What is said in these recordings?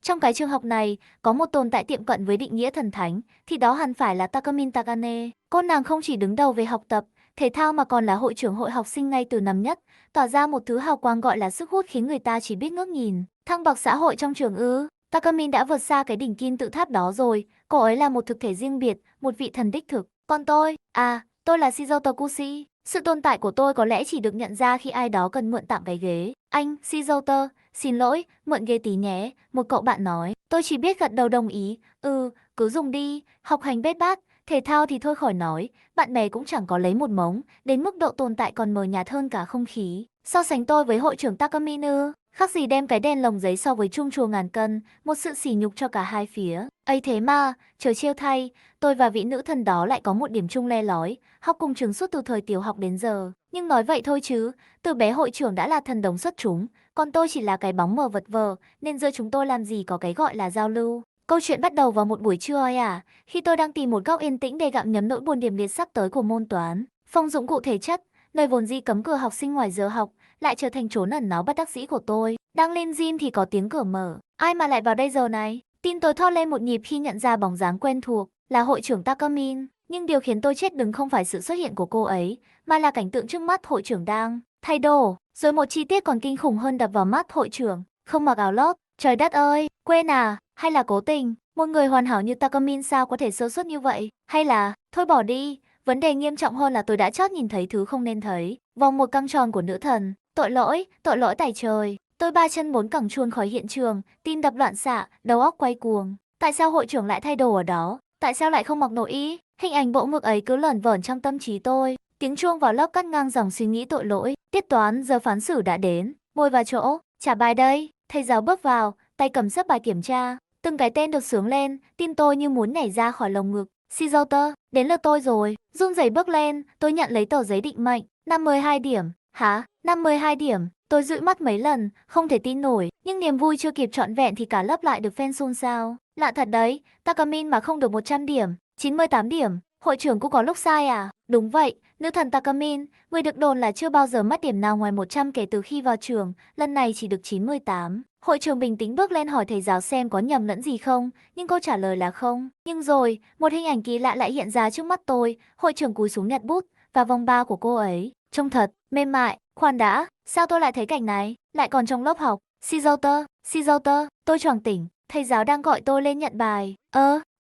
Trong cái trường học này, có một tồn tại tiệm cận với định nghĩa thần thánh, thì đó hẳn phải là Takamin Takane. Cô nàng không chỉ đứng đầu về học tập, thể thao mà còn là hội trưởng hội học sinh ngay từ năm nhất, tỏa ra một thứ hào quang gọi là sức hút khiến người ta chỉ biết ngước nhìn. Thăng bậc xã hội trong trường ư? Takamin đã vượt xa cái đỉnh kim tự tháp đó rồi, cô ấy là một thực thể riêng biệt, một vị thần đích thực. Còn tôi là Shizuo Tokushi. Sự tồn tại của tôi có lẽ chỉ được nhận ra khi ai đó cần mượn tạm cái ghế. Anh, Shizuo, xin lỗi, mượn ghế tí nhé, một cậu bạn nói. Tôi chỉ biết gật đầu đồng ý, cứ dùng đi, học hành bết bát, thể thao thì thôi khỏi nói, bạn bè cũng chẳng có lấy một mống, đến mức độ tồn tại còn mờ nhạt hơn cả không khí. So sánh tôi với hội trưởng Takamin ư, khác gì đem cái đèn lồng giấy so với chung chùa ngàn cân, một sự sỉ nhục cho cả hai phía. Ấy thế mà, trời trêu thay, tôi và vị nữ thần đó lại có một điểm chung le lói, học cùng trường suốt từ thời tiểu học đến giờ. Nhưng nói vậy thôi chứ, từ bé hội trưởng đã là thần đồng xuất chúng, còn tôi chỉ là cái bóng mờ vật vờ, nên giữa chúng tôi làm gì có cái gọi là giao lưu. Câu chuyện bắt đầu vào một buổi trưa ấy khi tôi đang tìm một góc yên tĩnh để gặm nhấm nỗi buồn điềm liệt sắp tới của môn toán. Phòng dụng cụ thể chất, nơi vốn dĩ cấm cửa học sinh ngoài giờ học, lại trở thành chốn ẩn náu bất đắc dĩ của tôi. Đang lên gym thì có tiếng cửa mở, ai mà lại vào đây giờ này? Tim tôi thót lên một nhịp khi nhận ra bóng dáng quen thuộc, là hội trưởng Takamin. Nhưng điều khiến tôi chết đứng không phải sự xuất hiện của cô ấy, mà là cảnh tượng trước mắt hội trưởng đang thay đồ. Rồi một chi tiết còn kinh khủng hơn đập vào mắt hội trưởng, không mặc áo lót. Trời đất ơi, quên hay là cố tình? Một người hoàn hảo như Takamin sao có thể sơ suất như vậy? Hay là, thôi bỏ đi, vấn đề nghiêm trọng hơn là tôi đã chót nhìn thấy thứ không nên thấy. Vòng một căng tròn của nữ thần, tội lỗi tày trời. Tôi ba chân bốn cẳng chuồn khỏi hiện trường, tim đập loạn xạ, đầu óc quay cuồng. Tại sao hội trưởng lại thay đồ ở đó? Tại sao lại không mặc nội y? Hình ảnh bộ ngực ấy cứ lởn vởn trong tâm trí tôi. Tiếng chuông vào lớp cắt ngang dòng suy nghĩ tội lỗi. Tiết toán, giờ phán xử đã đến. Ngồi vào chỗ, trả bài đây. Thầy giáo bước vào, tay cầm sấp bài kiểm tra. Từng cái tên được xướng lên, tim tôi như muốn nhảy ra khỏi lồng ngực. Shizuo, đến lượt tôi rồi. Run rẩy bước lên, tôi nhận lấy tờ giấy định mệnh. 52 điểm. Hả? 52 điểm. Tôi dụi mắt mấy lần, không thể tin nổi. Nhưng niềm vui chưa kịp trọn vẹn thì cả lớp lại được phen xôn xao. Lạ thật đấy, Takamin mà không được 100 điểm. 98 điểm. Hội trưởng cũng có lúc sai à? Đúng vậy, nữ thần Takamin, người được đồn là chưa bao giờ mất điểm nào ngoài 100 kể từ khi vào trường, lần này chỉ được 98. Hội trưởng bình tĩnh bước lên hỏi thầy giáo xem có nhầm lẫn gì không, nhưng câu trả lời là không. Nhưng rồi, một hình ảnh kỳ lạ lại hiện ra trước mắt tôi, hội trưởng cúi xuống nhặt bút, và vòng ba của cô ấy, trông thật, mềm mại. Khoan đã, sao tôi lại thấy cảnh này, lại còn trong lớp học. Shizuo, tôi choàng tỉnh, thầy giáo đang gọi tôi lên nhận bài.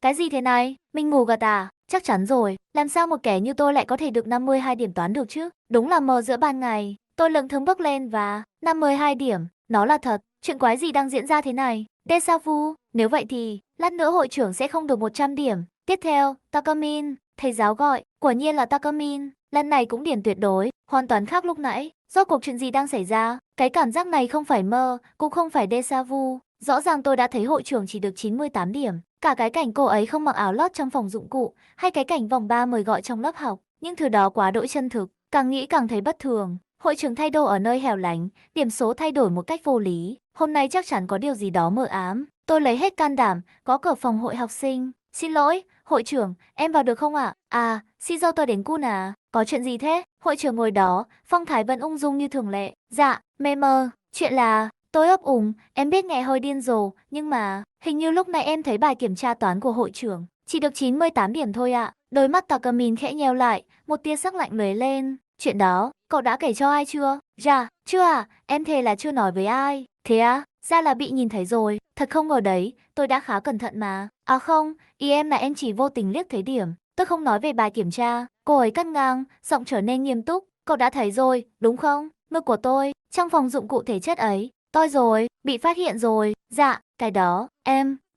Cái gì thế này, mình ngủ gật à? Chắc chắn rồi, làm sao một kẻ như tôi lại có thể được 52 điểm toán được chứ? Đúng là mơ giữa ban ngày. Tôi lững thững bước lên và 52 điểm, nó là thật. Chuyện quái gì đang diễn ra thế này? Deja vu, nếu vậy thì lát nữa hội trưởng sẽ không được 100 điểm. Tiếp theo, Takamin, thầy giáo gọi, quả nhiên là Takamin, lần này cũng điểm tuyệt đối, hoàn toàn khác lúc nãy. Rốt cuộc chuyện gì đang xảy ra? Cái cảm giác này không phải mơ, cũng không phải deja vu. Rõ ràng tôi đã thấy hội trưởng chỉ được 98 điểm. Cả cái cảnh cô ấy không mặc áo lót trong phòng dụng cụ, hay cái cảnh vòng 3 mời gọi trong lớp học, những thứ đó quá đỗi chân thực, càng nghĩ càng thấy bất thường. Hội trưởng thay đồ ở nơi hẻo lánh, điểm số thay đổi một cách vô lý. Hôm nay chắc chắn có điều gì đó mờ ám. Tôi lấy hết can đảm, có cửa phòng hội học sinh. Xin lỗi, hội trưởng, em vào được không ạ? Shizuo tôi đến Kun à? Có chuyện gì thế? Hội trưởng ngồi đó, phong thái vẫn ung dung như thường lệ. Dạ, mê mơ, chuyện là... Tôi ấp úng, em biết nghe hơi điên rồ, nhưng mà... Hình như lúc này em thấy bài kiểm tra toán của hội trưởng, chỉ được 98 điểm thôi ạ. Đôi mắt Takamin khẽ nheo lại, một tia sắc lạnh lóe lên. Chuyện đó, cậu đã kể cho ai chưa? Dạ, chưa à, em thề là chưa nói với ai. Thế à, ra là bị nhìn thấy rồi, thật không ngờ đấy, tôi đã khá cẩn thận mà. À không, ý em là em chỉ vô tình liếc thấy điểm, tôi không nói về bài kiểm tra. Cô ấy cắt ngang, giọng trở nên nghiêm túc. Cậu đã thấy rồi, đúng không? Mực của tôi, trong phòng dụng cụ thể chất ấy. Tôi rồi, bị phát hiện rồi. Dạ, cái đó,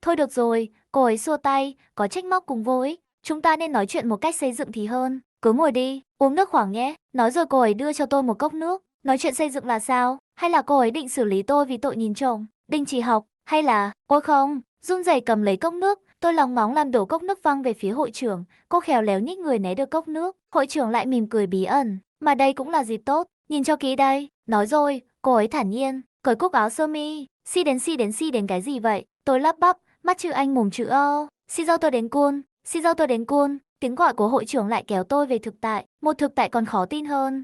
thôi được rồi, cô ấy xua tay, có trách móc cùng vô ích. Chúng ta nên nói chuyện một cách xây dựng thì hơn. Cứ ngồi đi, uống nước khoáng nhé. Nói rồi cô ấy đưa cho tôi một cốc nước. Nói chuyện xây dựng là sao? Hay là cô ấy định xử lý tôi vì tội nhìn trộm, đình chỉ học, hay là... Ôi không, run rẩy cầm lấy cốc nước, tôi lòng ngóng làm đổ cốc nước văng về phía hội trưởng. Cô khéo léo nhích người né được cốc nước. Hội trưởng lại mỉm cười bí ẩn. Mà đây cũng là dịp tốt, nhìn cho kỹ đây. Nói rồi, cô ấy thản nhiên, cởi cúc áo sơ mi. Si đến cái gì vậy? Tôi lắp bắp, mắt chữ anh mồm chữ O. Shizuo tôi đến Kun. Tiếng gọi của hội trưởng lại kéo tôi về thực tại, một thực tại còn khó tin hơn.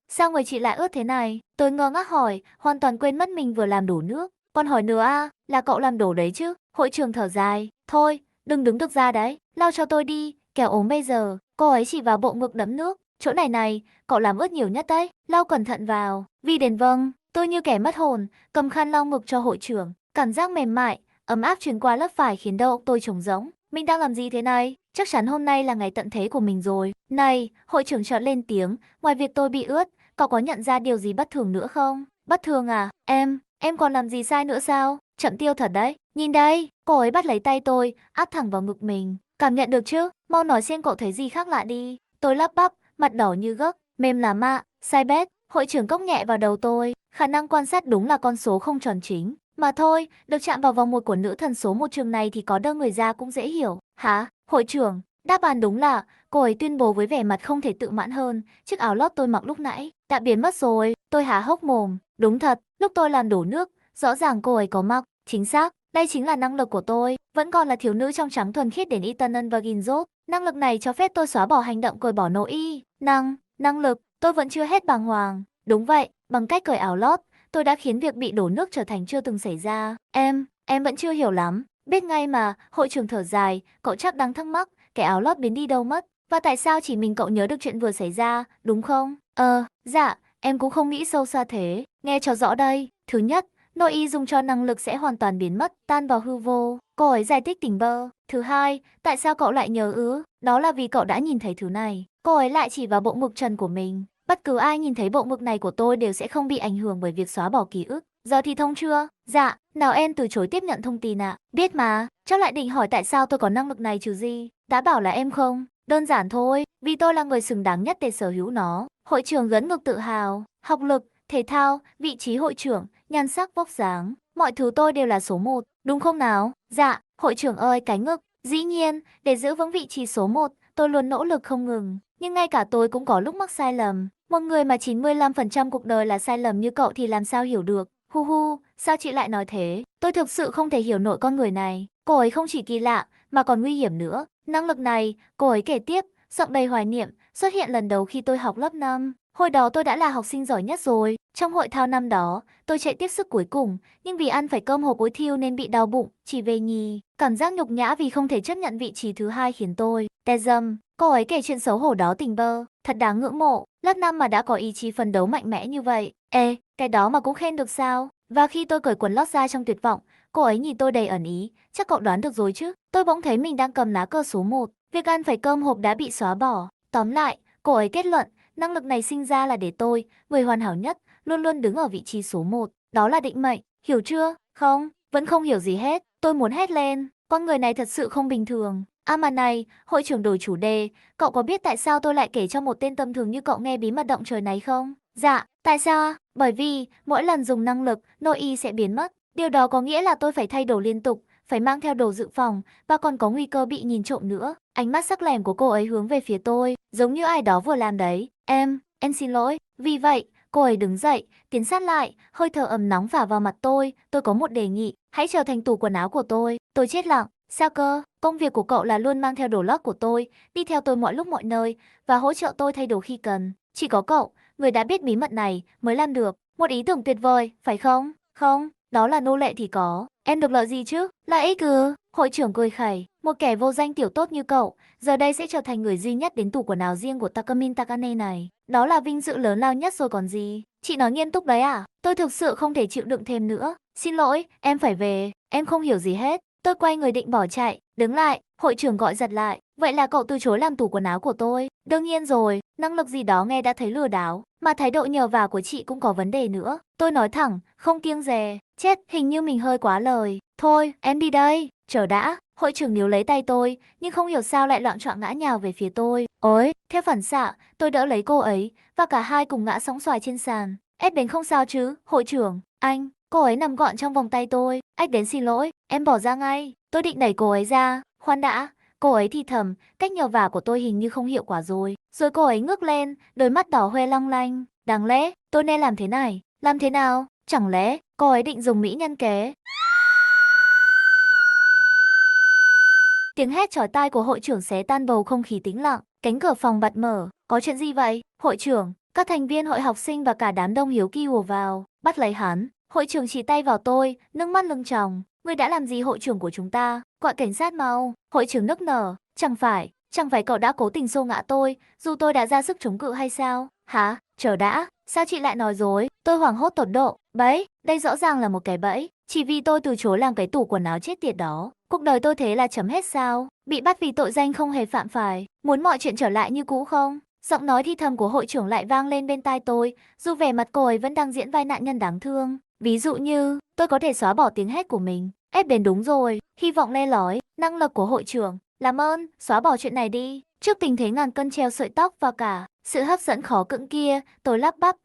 Sao người chị lại ướt thế này? Tôi ngơ ngác hỏi, hoàn toàn quên mất mình vừa làm đổ nước. Còn hỏi nữa à, là cậu làm đổ đấy chứ? Hội trưởng thở dài, thôi, đừng đứng được ra đấy, lau cho tôi đi, kẻo ốm bây giờ. Cô ấy chỉ vào bộ ngực đẫm nước, chỗ này này, cậu làm ướt nhiều nhất đấy, lau cẩn thận vào. Vi đến vâng, tôi như kẻ mất hồn, cầm khăn lau ngực cho hội trưởng, cảm giác mềm mại, ấm áp truyền qua lớp vải khiến đầu óc tôi trống rỗng. Mình đang làm gì thế này? Chắc chắn hôm nay là ngày tận thế của mình rồi. Này, hội trưởng chợt lên tiếng, ngoài việc tôi bị ướt, cậu có nhận ra điều gì bất thường nữa không? Bất thường à? Em còn làm gì sai nữa sao? Chậm tiêu thật đấy. Nhìn đây, cô ấy bắt lấy tay tôi, áp thẳng vào ngực mình. Cảm nhận được chứ? Mau nói xem cậu thấy gì khác lạ đi. Tôi lắp bắp, mặt đỏ như gấc, mềm lắm ạ. Sai bét, hội trưởng cốc nhẹ vào đầu tôi. Khả năng quan sát đúng là con số không tròn chính. Mà thôi, được chạm vào vòng một của nữ thần số một trường này thì có đơ người ra cũng dễ hiểu. Hả? Hội trưởng, đáp án đúng là, cô ấy tuyên bố với vẻ mặt không thể tự mãn hơn, chiếc áo lót tôi mặc lúc nãy đã biến mất rồi. Tôi há hốc mồm, đúng thật, lúc tôi làm đổ nước, rõ ràng cô ấy có mặc, chính xác, đây chính là năng lực của tôi, vẫn còn là thiếu nữ trong trắng thuần khiết đến Eternal và Ginzot. Năng lực này cho phép tôi xóa bỏ hành động cởi bỏ nội y. Năng lực, tôi vẫn chưa hết bàng hoàng. Đúng vậy, bằng cách cởi áo lót, tôi đã khiến việc bị đổ nước trở thành chưa từng xảy ra. Em vẫn chưa hiểu lắm. Biết ngay mà, hội trưởng thở dài, cậu chắc đang thắc mắc, cái áo lót biến đi đâu mất, và tại sao chỉ mình cậu nhớ được chuyện vừa xảy ra, đúng không? Dạ, em cũng không nghĩ sâu xa thế. Nghe cho rõ đây. Thứ nhất, nội y dùng cho năng lực sẽ hoàn toàn biến mất, tan vào hư vô. Cô ấy giải thích tỉnh bơ. Thứ hai, tại sao cậu lại nhớ ư? Đó là vì cậu đã nhìn thấy thứ này. Cô ấy lại chỉ vào bộ ngực trần của mình. Bất cứ ai nhìn thấy bộ ngực này của tôi đều sẽ không bị ảnh hưởng bởi việc xóa bỏ ký ức. Giờ thì thông chưa? Dạ, nào em từ chối tiếp nhận thông tin ạ. Biết mà, chắc lại định hỏi tại sao tôi có năng lực này chứ gì. Đã bảo là em không. Đơn giản thôi, vì tôi là người xứng đáng nhất để sở hữu nó. Hội trưởng gấn ngực tự hào, học lực, thể thao, vị trí hội trưởng, nhan sắc vóc dáng, mọi thứ tôi đều là số một, đúng không nào? Dạ, hội trưởng ơi cái ngực, dĩ nhiên, để giữ vững vị trí số một, tôi luôn nỗ lực không ngừng, nhưng ngay cả tôi cũng có lúc mắc sai lầm. Một người mà 95% cuộc đời là sai lầm như cậu thì làm sao hiểu được? Hu hu, sao chị lại nói thế? Tôi thực sự không thể hiểu nổi con người này. Cô ấy không chỉ kỳ lạ, mà còn nguy hiểm nữa. Năng lực này, cô ấy kể tiếp, giọng đầy hoài niệm, xuất hiện lần đầu khi tôi học lớp 5. Hồi đó tôi đã là học sinh giỏi nhất rồi. Trong hội thao năm đó, tôi chạy tiếp sức cuối cùng, nhưng vì ăn phải cơm hộp ối thiêu nên bị đau bụng, chỉ về nhì. Cảm giác nhục nhã vì không thể chấp nhận vị trí thứ hai khiến tôi tê dâm. Cô ấy kể chuyện xấu hổ đó tình bơ, thật đáng ngưỡng mộ. Lớp 5 mà đã có ý chí phấn đấu mạnh mẽ như vậy. Ê, cái đó mà cũng khen được sao? Và khi tôi cởi quần lót ra trong tuyệt vọng, cô ấy nhìn tôi đầy ẩn ý, chắc cậu đoán được rồi chứ. Tôi bỗng thấy mình đang cầm lá cờ số 1, việc ăn phải cơm hộp đã bị xóa bỏ. Tóm lại, cô ấy kết luận, năng lực này sinh ra là để tôi, người hoàn hảo nhất, luôn luôn đứng ở vị trí số 1. Đó là định mệnh, hiểu chưa? Không, vẫn không hiểu gì hết. Tôi muốn hét lên, con người này thật sự không bình thường. À mà này, hội trưởng đổi chủ đề, cậu có biết tại sao tôi lại kể cho một tên tầm thường như cậu nghe bí mật động trời này không? Dạ, tại sao? Bởi vì, mỗi lần dùng năng lực, nội y sẽ biến mất. Điều đó có nghĩa là tôi phải thay đồ liên tục, phải mang theo đồ dự phòng, và còn có nguy cơ bị nhìn trộm nữa. Ánh mắt sắc lẻm của cô ấy hướng về phía tôi, giống như ai đó vừa làm đấy. Em xin lỗi. Vì vậy, cô ấy đứng dậy, tiến sát lại, hơi thở ấm nóng phả vào mặt tôi có một đề nghị, hãy trở thành tủ quần áo của tôi. Tôi chết lặng. Sao cơ? Công việc của cậu là luôn mang theo đồ lót của tôi, đi theo tôi mọi lúc mọi nơi, và hỗ trợ tôi thay đồ khi cần. Chỉ có cậu, người đã biết bí mật này, mới làm được. Một ý tưởng tuyệt vời, phải không? Không, đó là nô lệ thì có. Em được lợi gì chứ? Lợi ích ư? Hội trưởng cười khẩy, một kẻ vô danh tiểu tốt như cậu, giờ đây sẽ trở thành người duy nhất đến tủ quần áo riêng của Takamin Takane này. Đó là vinh dự lớn lao nhất rồi còn gì. Chị nói nghiêm túc đấy à? Tôi thực sự không thể chịu đựng thêm nữa. Xin lỗi, em phải về. Em không hiểu gì hết. Tôi quay người định bỏ chạy, đứng lại, hội trưởng gọi giật lại. Vậy là cậu từ chối làm tủ quần áo của tôi? Đương nhiên rồi, năng lực gì đó nghe đã thấy lừa đảo, mà thái độ nhờ vả của chị cũng có vấn đề nữa. Tôi nói thẳng, không kiêng dè. Chết, hình như mình hơi quá lời. Thôi, em đi đây. Chờ đã, hội trưởng níu lấy tay tôi, nhưng không hiểu sao lại loạng choạng ngã nhào về phía tôi. Ôi, theo phản xạ, tôi đỡ lấy cô ấy, và cả hai cùng ngã sóng xoài trên sàn. Ed đến không sao chứ, hội trưởng, anh. Cô ấy nằm gọn trong vòng tay tôi. Ed đến xin lỗi, em bỏ ra ngay. Tôi định đẩy cô ấy ra. Khoan đã, cô ấy thì thầm, cách nhờ vả của tôi hình như không hiệu quả rồi. Rồi cô ấy ngước lên, đôi mắt đỏ hoe long lanh. Đáng lẽ, tôi nên làm thế này. Làm thế nào? Chẳng lẽ, cô ấy định dùng mỹ nhân kế? Tiếng hét chói tai của hội trưởng xé tan bầu không khí tĩnh lặng. Cánh cửa phòng bật mở. Có chuyện gì vậy? Hội trưởng, các thành viên hội học sinh và cả đám đông hiếu kỳ ùa vào, bắt lấy hắn. Hội trưởng chỉ tay vào tôi, nước mắt lưng tròng. Ngươi đã làm gì hội trưởng của chúng ta? Gọi cảnh sát mau. Hội trưởng nức nở. Chẳng phải cậu đã cố tình xô ngã tôi, dù tôi đã ra sức chống cự hay sao? Hả? Chờ đã, sao chị lại nói dối? Tôi hoảng hốt tột độ. Bẫy, đây rõ ràng là một cái bẫy. Chỉ vì tôi từ chối làm cái tủ quần áo chết tiệt đó. Cuộc đời tôi thế là chấm hết sao? Bị bắt vì tội danh không hề phạm phải. Muốn mọi chuyện trở lại như cũ không? Giọng nói thi thầm của hội trưởng lại vang lên bên tai tôi, dù vẻ mặt cô ấy vẫn đang diễn vai nạn nhân đáng thương. Ví dụ như, tôi có thể xóa bỏ tiếng hét của mình. Ép đến đúng rồi, hy vọng le lói, năng lực của hội trưởng. Làm ơn, xóa bỏ chuyện này đi. Trước tình thế ngàn cân treo sợi tóc và cả sự hấp dẫn khó cưỡng kia, tôi lắp bắp,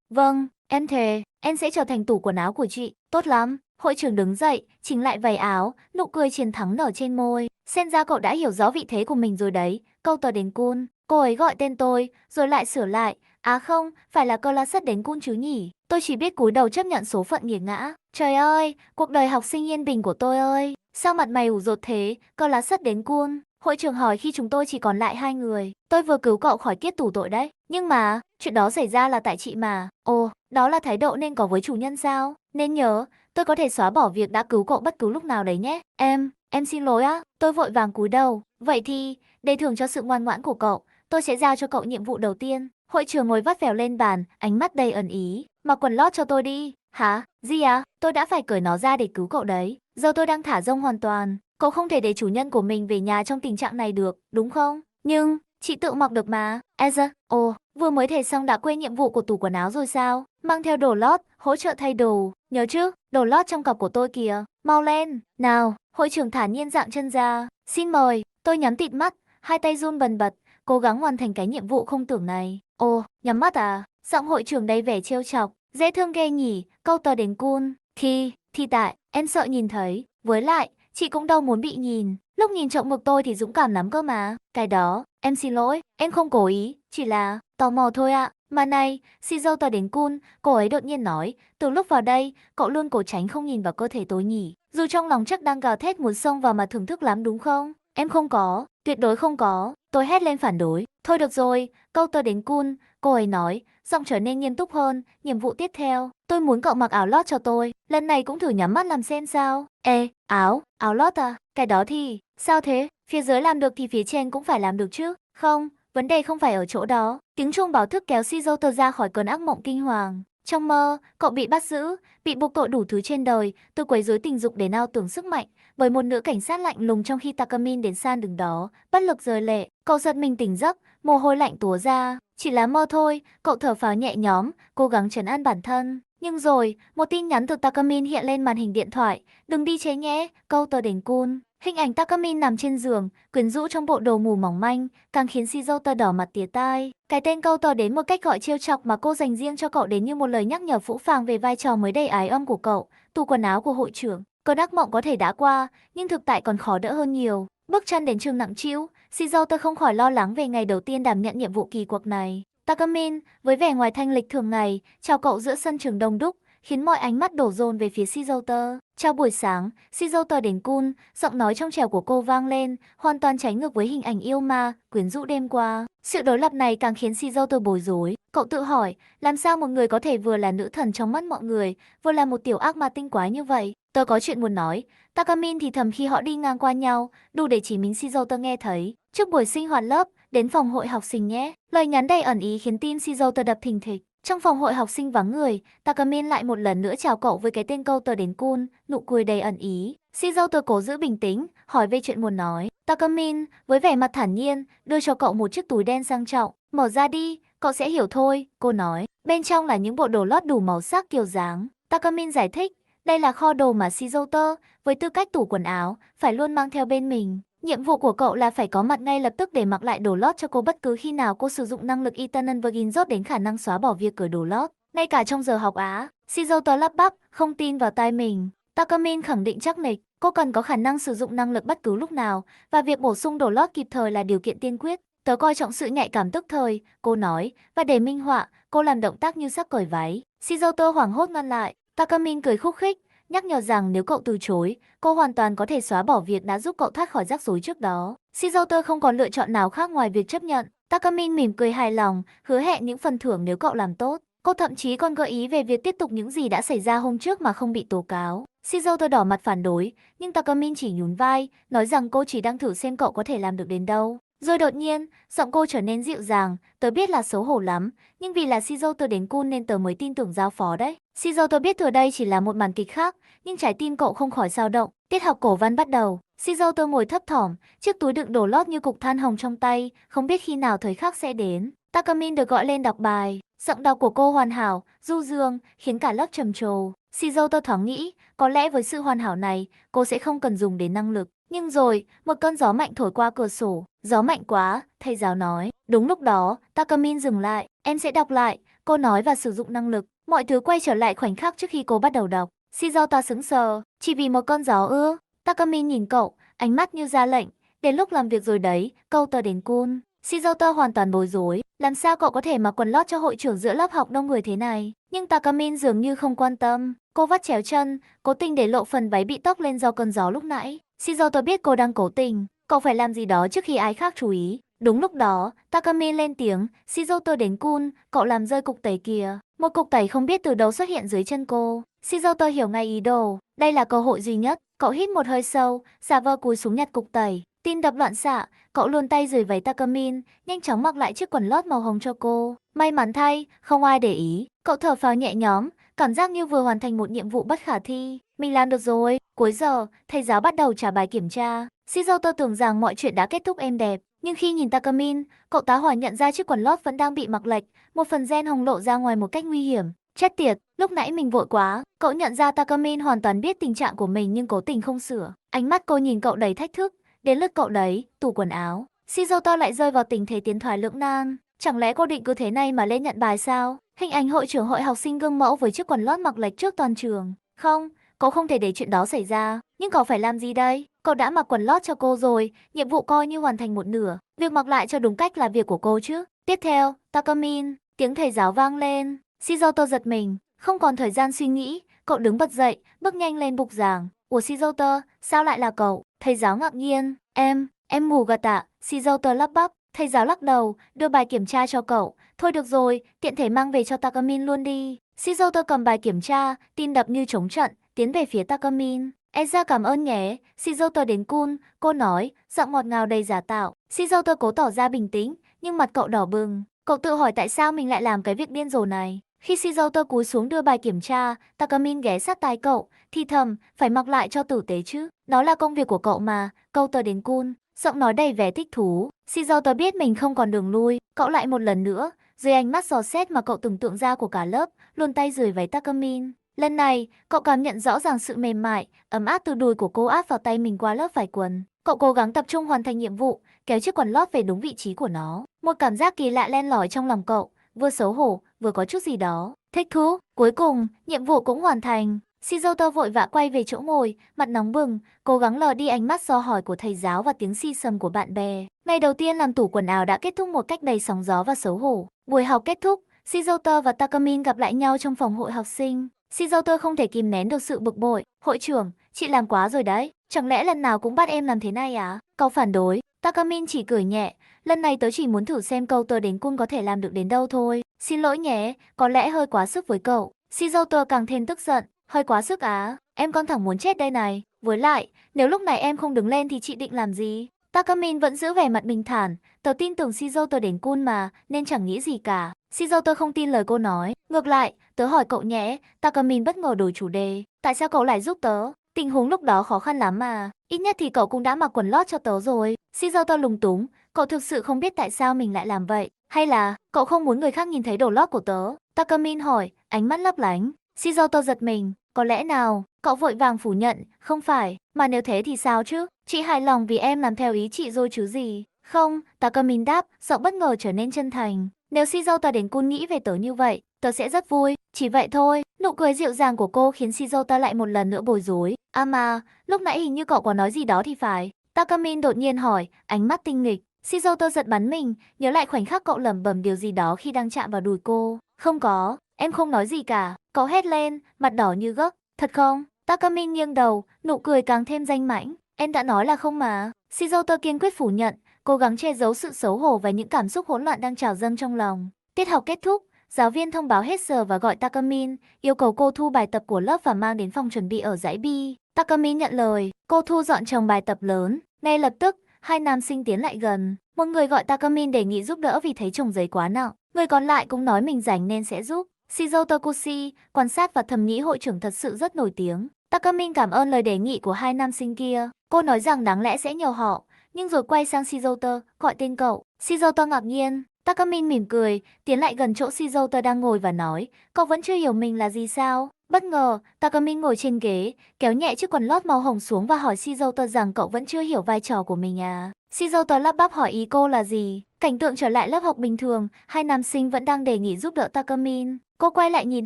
vâng, em thề, em sẽ trở thành tủ quần áo của chị. Tốt lắm. Hội trưởng đứng dậy, chỉnh lại váy áo, nụ cười chiến thắng nở trên môi. Xem ra cậu đã hiểu rõ vị thế của mình rồi đấy. Câu tờ đến cun. Cô ấy gọi tên tôi, rồi lại sửa lại. À không, phải là cơ la sất đến cun chứ nhỉ. Tôi chỉ biết cúi đầu chấp nhận số phận nghiệt ngã. Trời ơi, cuộc đời học sinh yên bình của tôi ơi. Sao mặt mày ủ rột thế, cơ lá sất đến cun. Hội trưởng hỏi khi chúng tôi chỉ còn lại 2 người. Tôi vừa cứu cậu khỏi kiết tù tội đấy. Nhưng mà, chuyện đó xảy ra là tại chị mà. Ồ, đó là thái độ nên có với chủ nhân sao? Nên nhớ, tôi có thể xóa bỏ việc đã cứu cậu bất cứ lúc nào đấy nhé. Em xin lỗi á. Tôi vội vàng cúi đầu. Vậy thì, để thưởng cho sự ngoan ngoãn của cậu, tôi sẽ giao cho cậu nhiệm vụ đầu tiên. Hội trưởng ngồi vắt vẻo lên bàn, ánh mắt đầy ẩn ý. Mặc quần lót cho tôi đi. Hả? Gì à? Tôi đã phải cởi nó ra để cứu cậu đấy. Giờ tôi đang thả rông hoàn toàn. Cậu không thể để chủ nhân của mình về nhà trong tình trạng này được, đúng không? Nhưng, chị tự mặc được mà. Eza, ồ, vừa mới thể xong đã quên nhiệm vụ của tủ quần áo rồi sao? Mang theo đồ lót, hỗ trợ thay đồ. Nhớ chứ, đồ lót trong cặp của tôi kìa. Mau lên, nào. Hội trưởng thản nhiên dạng chân ra. Xin mời. Tôi nhắm tịt mắt, hai tay run bần bật, cố gắng hoàn thành cái nhiệm vụ không tưởng này. Ồ, nhắm mắt à? Giọng hội trưởng đầy vẻ trêu chọc. Dễ thương ghê nhỉ, câu tờ đến cun. Thì tại, em sợ nhìn thấy. Với lại, chị cũng đâu muốn bị nhìn. Lúc nhìn trộm ngực tôi thì dũng cảm lắm cơ mà. Cái đó, em xin lỗi, em không cố ý, chỉ là tò mò thôi ạ. Mà này, si dâu tờ đến cun, cô ấy đột nhiên nói, từ lúc vào đây, cậu luôn cố tránh không nhìn vào cơ thể tôi nhỉ. Dù trong lòng chắc đang gào thét muốn xông vào mà thưởng thức lắm đúng không? Em không có, tuyệt đối không có. Tôi hét lên phản đối. Thôi được rồi, câu tờ đến cun, cô ấy nói, giọng trở nên nghiêm túc hơn. Nhiệm vụ tiếp theo, tôi muốn cậu mặc áo lót cho tôi. Lần này cũng thử nhắm mắt làm xem sao. Ê, áo lót à? Cái đó thì, sao thế? Phía dưới làm được thì phía trên cũng phải làm được chứ. Không, vấn đề không phải ở chỗ đó. Tiếng chuông báo thức kéo Shizuto ra khỏi cơn ác mộng kinh hoàng. Trong mơ, cậu bị bắt giữ, bị buộc tội đủ thứ trên đời, từ quấy rối tình dục đến ao tưởng sức mạnh, bởi một nữ cảnh sát lạnh lùng trong khi Takamin đến san đứng đó, bất lực rơi lệ. Cậu giật mình tỉnh giấc, mồ hôi lạnh túa ra. Chỉ là mơ thôi, cậu thở phào nhẹ nhõm, cố gắng trấn an bản thân. Nhưng rồi, một tin nhắn từ Takamin hiện lên màn hình điện thoại. Đừng đi chế nhé, câu tờ đến cun. Hình ảnh Takamin nằm trên giường, quyến rũ trong bộ đồ ngủ mỏng manh, càng khiến Shizuto đỏ mặt tía tai. Cái tên câu tờ đến một cách gọi trêu chọc mà cô dành riêng cho cậu đến như một lời nhắc nhở phũ phàng về vai trò mới đầy ái âm của cậu, tủ quần áo của hội trưởng. Cơn ác mộng có thể đã qua, nhưng thực tại còn khó đỡ hơn nhiều. Bước chân đến trường nặng trĩu, Shizuto không khỏi lo lắng về ngày đầu tiên đảm nhận nhiệm vụ kỳ quặc này. Takamin, với vẻ ngoài thanh lịch thường ngày, chào cậu giữa sân trường đông đúc, khiến mọi ánh mắt đổ dồn về phía Shizuto. Chào buổi sáng, Shizuto đến cun, giọng nói trong trẻo của cô vang lên, hoàn toàn trái ngược với hình ảnh yêu ma, quyến rũ đêm qua. Sự đối lập này càng khiến Shizuto bối rối. Cậu tự hỏi, làm sao một người có thể vừa là nữ thần trong mắt mọi người, vừa là một tiểu ác ma tinh quái như vậy? Tôi có chuyện muốn nói. Takamin thì thầm khi họ đi ngang qua nhau, đủ để chỉ mình Shizuto nghe thấy. Trước buổi sinh hoạt lớp, đến phòng hội học sinh nhé. Lời nhắn đầy ẩn ý khiến tim Shizuto đập thình thịch. Trong phòng hội học sinh vắng người, Takamin lại một lần nữa chào cậu với cái tên câu tờ đến cun, nụ cười đầy ẩn ý. Shizuto cố giữ bình tĩnh, hỏi về chuyện muốn nói. Takamin, với vẻ mặt thản nhiên, đưa cho cậu một chiếc túi đen sang trọng. Mở ra đi, cậu sẽ hiểu thôi, cô nói. Bên trong là những bộ đồ lót đủ màu sắc kiểu dáng. Takamin giải thích, đây là kho đồ mà Shizuto, với tư cách tủ quần áo, phải luôn mang theo bên mình. Nhiệm vụ của cậu là phải có mặt ngay lập tức để mặc lại đồ lót cho cô bất cứ khi nào cô sử dụng năng lực Eternal Virgin dốt đến khả năng xóa bỏ việc cởi đồ lót. Ngay cả trong giờ học Á, Shizuto lắp bắp, không tin vào tai mình. Takamin khẳng định chắc nịch, cô cần có khả năng sử dụng năng lực bất cứ lúc nào, và việc bổ sung đồ lót kịp thời là điều kiện tiên quyết. Tớ coi trọng sự nhạy cảm tức thời, cô nói, và để minh họa, cô làm động tác như sắp cởi váy. Shizuto hoảng hốt ngăn lại, Takamin cười khúc khích, nhắc nhở rằng nếu cậu từ chối, cô hoàn toàn có thể xóa bỏ việc đã giúp cậu thoát khỏi rắc rối trước đó. Shizuto không còn lựa chọn nào khác ngoài việc chấp nhận. Takamin mỉm cười hài lòng, hứa hẹn những phần thưởng nếu cậu làm tốt. Cô thậm chí còn gợi ý về việc tiếp tục những gì đã xảy ra hôm trước mà không bị tố cáo. Shizuto đỏ mặt phản đối, nhưng Takamin chỉ nhún vai, nói rằng cô chỉ đang thử xem cậu có thể làm được đến đâu. Rồi đột nhiên, giọng cô trở nên dịu dàng, tớ biết là xấu hổ lắm, nhưng vì là Shizuto đến Kun nên tớ mới tin tưởng giao phó đấy. Shizuto biết thừa đây chỉ là một màn kịch khác, nhưng trái tim cậu không khỏi dao động. Tiết học cổ văn bắt đầu. Shizuto ngồi thấp thỏm, chiếc túi đựng đồ lót như cục than hồng trong tay, không biết khi nào thời khắc sẽ đến. Takamin được gọi lên đọc bài. Giọng đọc của cô hoàn hảo, du dương, khiến cả lớp trầm trồ. Shizuto thoáng nghĩ, có lẽ với sự hoàn hảo này, cô sẽ không cần dùng đến năng lực. Nhưng rồi, một cơn gió mạnh thổi qua cửa sổ. Gió mạnh quá, thầy giáo nói. Đúng lúc đó, Takamin dừng lại. Em sẽ đọc lại, cô nói và sử dụng năng lực. Mọi thứ quay trở lại khoảnh khắc trước khi cô bắt đầu đọc. Shizuto sững sờ, chỉ vì một cơn gió ư? Takamin nhìn cậu, ánh mắt như ra lệnh. Đến lúc làm việc rồi đấy, câu tớ đến Kun. Shizuto hoàn toàn bối rối. Làm sao cậu có thể mặc quần lót cho hội trưởng giữa lớp học đông người thế này? Nhưng Takamin dường như không quan tâm. Cô vắt chéo chân, cố tình để lộ phần váy bị tóc lên do cơn gió lúc nãy. Shizuto biết cô đang cố tình. Cậu phải làm gì đó trước khi ai khác chú ý. Đúng lúc đó, Takamin lên tiếng. Shizuto đến Kun, cậu làm rơi cục tẩy kìa. Một cục tẩy không biết từ đâu xuất hiện dưới chân cô. Shizuto hiểu ngay ý đồ. Đây là cơ hội duy nhất. Cậu hít một hơi sâu, giả vờ cúi xuống nhặt cục tẩy. Tim đập loạn xạ, cậu luồn tay dưới váy Takamin, nhanh chóng mặc lại chiếc quần lót màu hồng cho cô. May mắn thay, không ai để ý. Cậu thở phào nhẹ nhõm, cảm giác như vừa hoàn thành một nhiệm vụ bất khả thi. Mình làm được rồi. Cuối giờ, thầy giáo bắt đầu trả bài kiểm tra. Shizuto tưởng rằng mọi chuyện đã kết thúc êm đẹp, nhưng khi nhìn Takamin, cậu tá hỏa nhận ra chiếc quần lót vẫn đang bị mặc lệch, một phần gen hồng lộ ra ngoài một cách nguy hiểm. Chết tiệt, lúc nãy mình vội quá. Cậu nhận ra Takamin hoàn toàn biết tình trạng của mình nhưng cố tình không sửa. Ánh mắt cô nhìn cậu đầy thách thức. Đến lượt cậu đấy, tủ quần áo. Shizuto lại rơi vào tình thế tiến thoái lưỡng nan. Chẳng lẽ cô định cứ thế này mà lên nhận bài sao? Hình ảnh hội trưởng hội học sinh gương mẫu với chiếc quần lót mặc lệch trước toàn trường. Không, cậu không thể để chuyện đó xảy ra. Nhưng cậu phải làm gì đây? Cậu đã mặc quần lót cho cô rồi, nhiệm vụ coi như hoàn thành một nửa. Việc mặc lại cho đúng cách là việc của cô chứ. Tiếp theo, Takamin, tiếng thầy giáo vang lên. Shizuto giật mình, không còn thời gian suy nghĩ. Cậu đứng bật dậy, bước nhanh lên bục giảng. Ủa Shizuto, sao lại là cậu? Thầy giáo ngạc nhiên. Em mù gật ạ. Shizuto lắp bắp. Thầy giáo lắc đầu, đưa bài kiểm tra cho cậu. Thôi được rồi, tiện thể mang về cho Takamin luôn đi. Shizuto cầm bài kiểm tra, tim đập như trống trận, tiến về phía Takamin. Eza cảm ơn nhé. Shizuto đến Kun, cô nói, giọng ngọt ngào đầy giả tạo. Shizuto cố tỏ ra bình tĩnh, nhưng mặt cậu đỏ bừng. Cậu tự hỏi tại sao mình lại làm cái việc điên rồ này. Khi Shizuto cúi xuống đưa bài kiểm tra, Takamin ghé sát tai cậu, thì thầm, phải mặc lại cho tử tế chứ. Đó là công việc của cậu mà, câu tớ đến Kun. Giọng nói đầy vẻ thích thú. Shizuto biết mình không còn đường lui, cậu lại một lần nữa, dưới ánh mắt dò xét mà cậu tưởng tượng ra của cả lớp, luồn tay dưới váy Takamin. Lần này, cậu cảm nhận rõ ràng sự mềm mại, ấm áp từ đùi của cô áp vào tay mình qua lớp vải quần. Cậu cố gắng tập trung hoàn thành nhiệm vụ, kéo chiếc quần lót về đúng vị trí của nó. Một cảm giác kỳ lạ len lỏi trong lòng cậu, vừa xấu hổ, vừa có chút gì đó thích thú. Cuối cùng, nhiệm vụ cũng hoàn thành. Shizuto vội vã quay về chỗ ngồi, mặt nóng bừng, cố gắng lờ đi ánh mắt do hỏi của thầy giáo và tiếng xì xầm của bạn bè. Ngày đầu tiên làm tủ quần áo đã kết thúc một cách đầy sóng gió và xấu hổ. Buổi học kết thúc, Shizuto và Takamin gặp lại nhau trong phòng hội học sinh. Shizuto không thể kìm nén được sự bực bội. Hội trưởng, chị làm quá rồi đấy. Chẳng lẽ lần nào cũng bắt em làm thế này à? Cậu phản đối. Takamin chỉ cười nhẹ. Lần này tớ chỉ muốn thử xem câu tớ đến Kun có thể làm được đến đâu thôi. Xin lỗi nhé, có lẽ hơi quá sức với cậu. Shizuto càng thêm tức giận. Hơi quá sức á, em con thẳng muốn chết đây này. Với lại, nếu lúc này em không đứng lên thì chị định làm gì? Takamin vẫn giữ vẻ mặt bình thản. Tớ tin tưởng Shizuto đến Kun mà, nên chẳng nghĩ gì cả. Shizuto không tin lời cô nói. Ngược lại, tớ hỏi cậu nhé. Takamin bất ngờ đổi chủ đề. Tại sao cậu lại giúp tớ? Tình huống lúc đó khó khăn lắm mà. Ít nhất thì cậu cũng đã mặc quần lót cho tớ rồi. Shizuto lúng túng. Cậu thực sự không biết tại sao mình lại làm vậy. Hay là, cậu không muốn người khác nhìn thấy đồ lót của tớ? Takamin hỏi, ánh mắt lấp lánh. Shizuto giật mình. Có lẽ nào, cậu vội vàng phủ nhận, không phải, mà nếu thế thì sao chứ? Chị hài lòng vì em làm theo ý chị rồi chứ gì? Không, Takamin đáp, giọng bất ngờ trở nên chân thành. Nếu Shizuto đến Kun nghĩ về tớ như vậy, tớ sẽ rất vui, chỉ vậy thôi. Nụ cười dịu dàng của cô khiến Shizuto lại một lần nữa bối rối. À mà, lúc nãy hình như cậu có nói gì đó thì phải. Takamin đột nhiên hỏi, ánh mắt tinh nghịch. Shizuto giật bắn mình, nhớ lại khoảnh khắc cậu lẩm bẩm điều gì đó khi đang chạm vào đùi cô. Không có, em không nói gì cả. Cậu hét lên, mặt đỏ như gấc. Thật không? Takamin nghiêng đầu, nụ cười càng thêm danh mãnh. Em đã nói là không mà. Shizuto kiên quyết phủ nhận, cố gắng che giấu sự xấu hổ và những cảm xúc hỗn loạn đang trào dâng trong lòng. Tiết học kết thúc, giáo viên thông báo hết giờ và gọi Takamin, yêu cầu cô thu bài tập của lớp và mang đến phòng chuẩn bị ở dãy bi. Takamin nhận lời, cô thu dọn chồng bài tập lớn. Ngay lập tức, hai nam sinh tiến lại gần. Một người gọi Takamin đề nghị giúp đỡ vì thấy chồng giấy quá nặng. Người còn lại cũng nói mình rảnh nên sẽ giúp. Shizuo Tokushi, quan sát và thầm nghĩ hội trưởng thật sự rất nổi tiếng. Takamin cảm ơn lời đề nghị của hai nam sinh kia. Cô nói rằng đáng lẽ sẽ nhờ họ, nhưng rồi quay sang Shizuo, gọi tên cậu. Shizuo ngạc nhiên. Takamin mỉm cười, tiến lại gần chỗ Shizuo đang ngồi và nói, cậu vẫn chưa hiểu mình là gì sao? Bất ngờ, Takamin ngồi trên ghế, kéo nhẹ chiếc quần lót màu hồng xuống và hỏi Shizuo rằng cậu vẫn chưa hiểu vai trò của mình à? Shizuo lắp bắp hỏi ý cô là gì? Cảnh tượng trở lại lớp học bình thường, hai nam sinh vẫn đang đề nghị giúp đỡ Takamin. Cô quay lại nhìn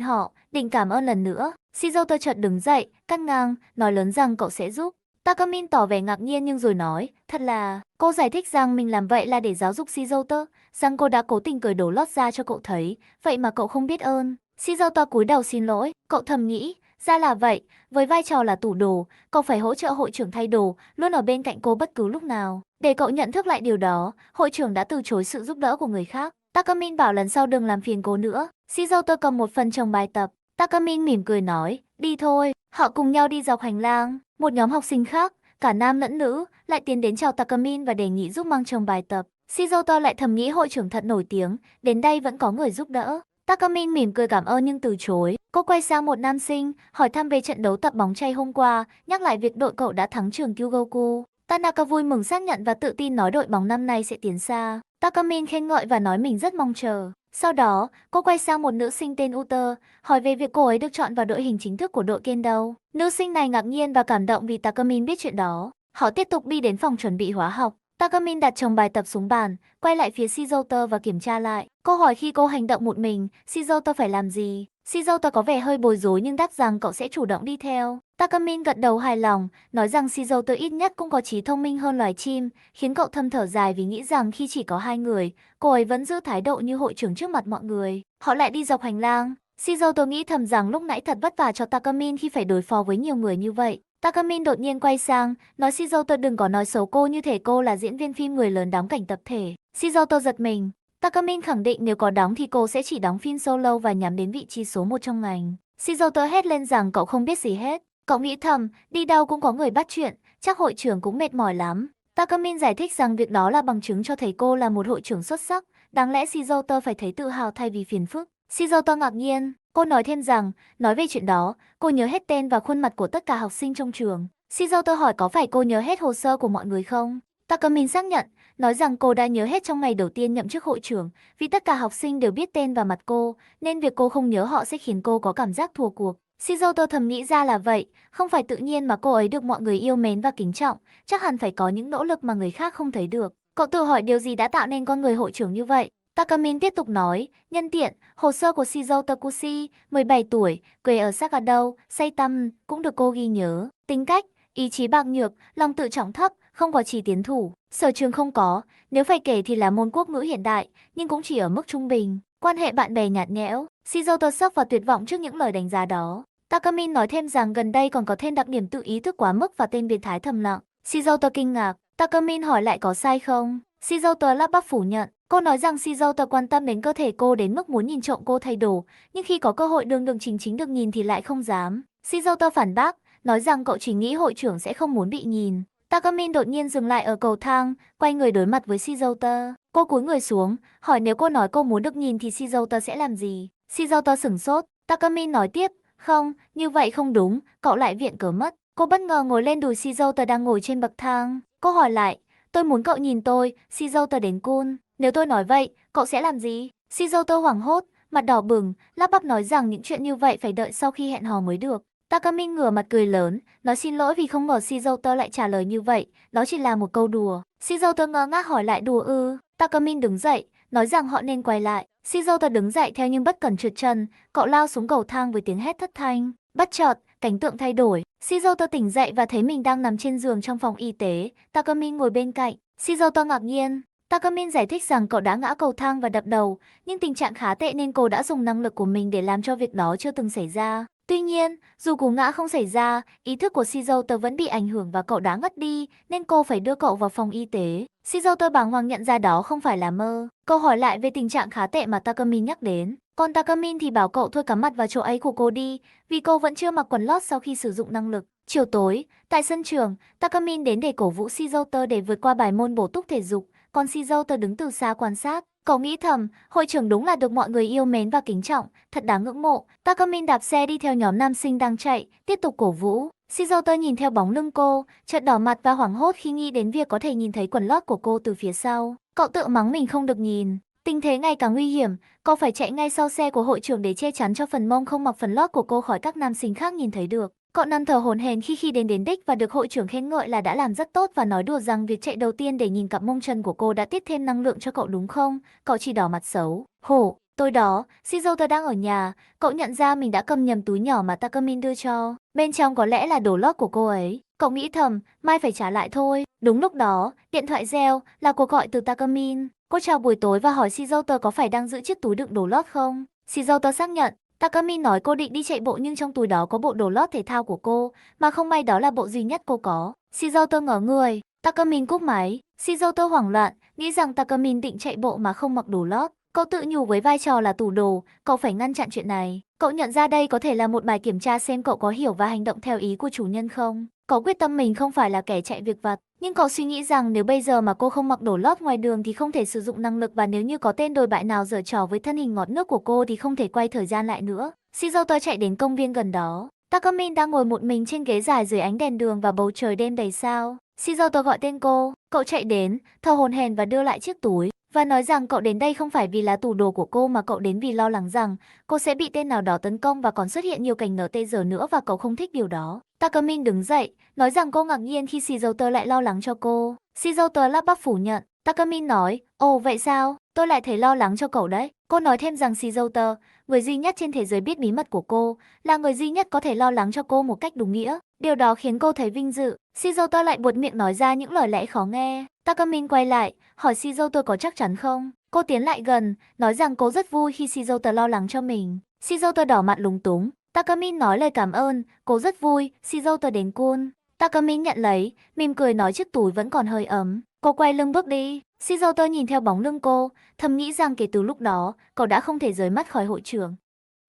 họ, định cảm ơn lần nữa. Shizuo chợt đứng dậy, cắt ngang, nói lớn rằng cậu sẽ giúp. Takamin tỏ vẻ ngạc nhiên nhưng rồi nói, thật là... Cô giải thích rằng mình làm vậy là để giáo dục Shizuo, rằng cô đã cố tình cởi đồ lót ra cho cậu thấy, vậy mà cậu không biết ơn. Shizuo cúi đầu xin lỗi, cậu thầm nghĩ, ra là vậy, với vai trò là tủ đồ, cậu phải hỗ trợ hội trưởng thay đồ, luôn ở bên cạnh cô bất cứ lúc nào. Để cậu nhận thức lại điều đó, hội trưởng đã từ chối sự giúp đỡ của người khác. Takamin bảo lần sau đừng làm phiền cô nữa. Shizuo cầm một phần chồng bài tập. Takamin mỉm cười nói, đi thôi. Họ cùng nhau đi dọc hành lang. Một nhóm học sinh khác, cả nam lẫn nữ, lại tiến đến chào Takamin và đề nghị giúp mang chồng bài tập. Shizuo lại thầm nghĩ hội trưởng thật nổi tiếng, đến đây vẫn có người giúp đỡ. Takamin mỉm cười cảm ơn nhưng từ chối. Cô quay sang một nam sinh, hỏi thăm về trận đấu tập bóng chày hôm qua, nhắc lại việc đội cậu đã thắng trường Kyogoku. Tanaka vui mừng xác nhận và tự tin nói đội bóng năm nay sẽ tiến xa. Takamin khen ngợi và nói mình rất mong chờ. Sau đó, cô quay sang một nữ sinh tên Uter, hỏi về việc cô ấy được chọn vào đội hình chính thức của đội Kendo. Nữ sinh này ngạc nhiên và cảm động vì Takamin biết chuyện đó. Họ tiếp tục đi đến phòng chuẩn bị hóa học. Takamin đặt chồng bài tập xuống bàn, quay lại phía Shizuo và kiểm tra lại. Cô hỏi khi cô hành động một mình, Shizuo phải làm gì? Shizuo có vẻ hơi bối rối nhưng đáp rằng cậu sẽ chủ động đi theo. Takamin gật đầu hài lòng, nói rằng Shizuo ít nhất cũng có trí thông minh hơn loài chim, khiến cậu thầm thở dài vì nghĩ rằng khi chỉ có hai người, cô ấy vẫn giữ thái độ như hội trưởng trước mặt mọi người. Họ lại đi dọc hành lang. Shizuo nghĩ thầm rằng lúc nãy thật vất vả cho Takamin khi phải đối phó với nhiều người như vậy. Takamin đột nhiên quay sang, nói Shizuo đừng có nói xấu cô như thể cô là diễn viên phim người lớn đóng cảnh tập thể. Shizuo giật mình. Takamin khẳng định nếu có đóng thì cô sẽ chỉ đóng phim solo và nhắm đến vị trí số 1 trong ngành. Shizuo hét lên rằng cậu không biết gì hết. Cậu nghĩ thầm, đi đâu cũng có người bắt chuyện, chắc hội trưởng cũng mệt mỏi lắm. Takamin giải thích rằng việc đó là bằng chứng cho thấy cô là một hội trưởng xuất sắc, đáng lẽ Shizuo phải thấy tự hào thay vì phiền phức. Shizuo ngạc nhiên, cô nói thêm rằng, nói về chuyện đó, cô nhớ hết tên và khuôn mặt của tất cả học sinh trong trường. Shizuo hỏi có phải cô nhớ hết hồ sơ của mọi người không? Takamin xác nhận, nói rằng cô đã nhớ hết trong ngày đầu tiên nhậm chức hội trưởng, vì tất cả học sinh đều biết tên và mặt cô, nên việc cô không nhớ họ sẽ khiến cô có cảm giác thua cuộc. Shizuo thầm nghĩ ra là vậy, không phải tự nhiên mà cô ấy được mọi người yêu mến và kính trọng, chắc hẳn phải có những nỗ lực mà người khác không thấy được. Cậu tự hỏi điều gì đã tạo nên con người hội trưởng như vậy? Takamin tiếp tục nói, nhân tiện, hồ sơ của Shizuo Tokushi, 17 tuổi, quê ở Sakado, Seitam, cũng được cô ghi nhớ. Tính cách, ý chí bạc nhược, lòng tự trọng thấp, không có chí tiến thủ. Sở trường không có, nếu phải kể thì là môn quốc ngữ hiện đại, nhưng cũng chỉ ở mức trung bình. Quan hệ bạn bè nhạt nhẽo. Shizuo sốc và tuyệt vọng trước những lời đánh giá đó. Takamin nói thêm rằng gần đây còn có thêm đặc điểm tự ý thức quá mức và tên biến thái thầm lặng. Shizuo kinh ngạc. Takamin hỏi lại có sai không? Shizuo lắp bắp phủ nhận. Cô nói rằng Shizuo quan tâm đến cơ thể cô đến mức muốn nhìn trộm cô thay đồ, nhưng khi có cơ hội đường đường chính chính được nhìn thì lại không dám. Shizuo phản bác, nói rằng cậu chỉ nghĩ hội trưởng sẽ không muốn bị nhìn. Takamin đột nhiên dừng lại ở cầu thang, quay người đối mặt với Shizuo. Cô cúi người xuống, hỏi nếu cô nói cô muốn được nhìn thì Shizuo sẽ làm gì? Shizuo sửng sốt. Takamin nói tiếp, không, như vậy không đúng, cậu lại viện cớ mất. Cô bất ngờ ngồi lên đùi Shizuo đang ngồi trên bậc thang. Cô hỏi lại, tôi muốn cậu nhìn tôi, Shizuo đến cool. Nếu tôi nói vậy, cậu sẽ làm gì? Shizuo hoảng hốt, mặt đỏ bừng, lắp bắp nói rằng những chuyện như vậy phải đợi sau khi hẹn hò mới được. Takamin ngửa mặt cười lớn, nói xin lỗi vì không ngờ Shizuo lại trả lời như vậy, đó chỉ là một câu đùa. Shizuo ngơ ngác hỏi lại đùa ư? Takamin đứng dậy, nói rằng họ nên quay lại. Shizuo đứng dậy theo nhưng bất cẩn trượt chân, cậu lao xuống cầu thang với tiếng hét thất thanh. Bất chợt, cảnh tượng thay đổi. Shizuo tỉnh dậy và thấy mình đang nằm trên giường trong phòng y tế. Takamin ngồi bên cạnh. Shizuo ngạc nhiên. Takamin giải thích rằng cậu đã ngã cầu thang và đập đầu, nhưng tình trạng khá tệ nên cô đã dùng năng lực của mình để làm cho việc đó chưa từng xảy ra. Tuy nhiên, dù cú ngã không xảy ra, ý thức của Shizuo vẫn bị ảnh hưởng và cậu đã ngất đi, nên cô phải đưa cậu vào phòng y tế. Shizuo bàng hoàng nhận ra đó không phải là mơ. Cô hỏi lại về tình trạng khá tệ mà Takamin nhắc đến. Còn Takamin thì bảo cậu thôi cắm mặt vào chỗ ấy của cô đi, vì cô vẫn chưa mặc quần lót sau khi sử dụng năng lực. Chiều tối, tại sân trường, Takamin đến để cổ vũ Shizuto để vượt qua bài môn bổ túc thể dục, còn Shizuto đứng từ xa quan sát. Cậu nghĩ thầm, hội trưởng đúng là được mọi người yêu mến và kính trọng, thật đáng ngưỡng mộ. Takamin đạp xe đi theo nhóm nam sinh đang chạy, tiếp tục cổ vũ. Shizuto nhìn theo bóng lưng cô, chợt đỏ mặt và hoảng hốt khi nghĩ đến việc có thể nhìn thấy quần lót của cô từ phía sau. Cậu tự mắng mình không được nhìn. Tình thế ngày càng nguy hiểm, cậu phải chạy ngay sau xe của hội trưởng để che chắn cho phần mông không mặc phần lót của cô khỏi các nam sinh khác nhìn thấy được. Cậu nằm thở hổn hển khi đến đích và được hội trưởng khen ngợi là đã làm rất tốt và nói đùa rằng việc chạy đầu tiên để nhìn cặp mông chân của cô đã tiết thêm năng lượng cho cậu đúng không? Cậu chỉ đỏ mặt xấu. Hổ, tối đó, Shizuto đang ở nhà, cậu nhận ra mình đã cầm nhầm túi nhỏ mà Takamin đưa cho. Bên trong có lẽ là đồ lót của cô ấy. Cậu nghĩ thầm, mai phải trả lại thôi. Đúng lúc đó, điện thoại reo, là cuộc gọi từ Takamin. Cô chào buổi tối và hỏi Shizuto có phải đang giữ chiếc túi đựng đồ lót không? Shizuto xác nhận. Takamin nói cô định đi chạy bộ nhưng trong túi đó có bộ đồ lót thể thao của cô, mà không may đó là bộ duy nhất cô có. Shizuto ngỡ người. Takamin cúp máy. Shizuto hoảng loạn, nghĩ rằng Takamin định chạy bộ mà không mặc đồ lót. Cậu tự nhủ với vai trò là tủ đồ, cậu phải ngăn chặn chuyện này. Cậu nhận ra đây có thể là một bài kiểm tra xem cậu có hiểu và hành động theo ý của chủ nhân không. Cậu quyết tâm mình không phải là kẻ chạy việc vặt, nhưng cậu suy nghĩ rằng nếu bây giờ mà cô không mặc đồ lót ngoài đường thì không thể sử dụng năng lực và nếu như có tên đồi bại nào giở trò với thân hình ngọt nước của cô thì không thể quay thời gian lại nữa. Shizuto chạy đến công viên gần đó. Takamin đang ngồi một mình trên ghế dài dưới ánh đèn đường và bầu trời đêm đầy sao. Shizuto gọi tên cô, cậu chạy đến, thở hổn hển và đưa lại chiếc túi và nói rằng cậu đến đây không phải vì là tủ đồ của cô mà cậu đến vì lo lắng rằng cô sẽ bị tên nào đó tấn công và còn xuất hiện nhiều cảnh NTR nữa và cậu không thích điều đó. Takamin đứng dậy, nói rằng cô ngạc nhiên khi Shizuto lại lo lắng cho cô. Shizuto lắp bắp phủ nhận. Takamin nói, ồ vậy sao, tôi lại thấy lo lắng cho cậu đấy. Cô nói thêm rằng Shizuto, người duy nhất trên thế giới biết bí mật của cô, là người duy nhất có thể lo lắng cho cô một cách đúng nghĩa. Điều đó khiến cô thấy vinh dự. Shizuto lại buột miệng nói ra những lời lẽ khó nghe. Takamin quay lại, hỏi Shizuto có chắc chắn không? Cô tiến lại gần, nói rằng cô rất vui khi Shizuto lo lắng cho mình. Shizuto đỏ mặt lúng túng. Takamin nói lời cảm ơn, cô rất vui, Shizuto đến cool. Takamin nhận lấy, mỉm cười nói chiếc túi vẫn còn hơi ấm. Cô quay lưng bước đi. Shizuto nhìn theo bóng lưng cô, thầm nghĩ rằng kể từ lúc đó, cậu đã không thể rời mắt khỏi hội trường.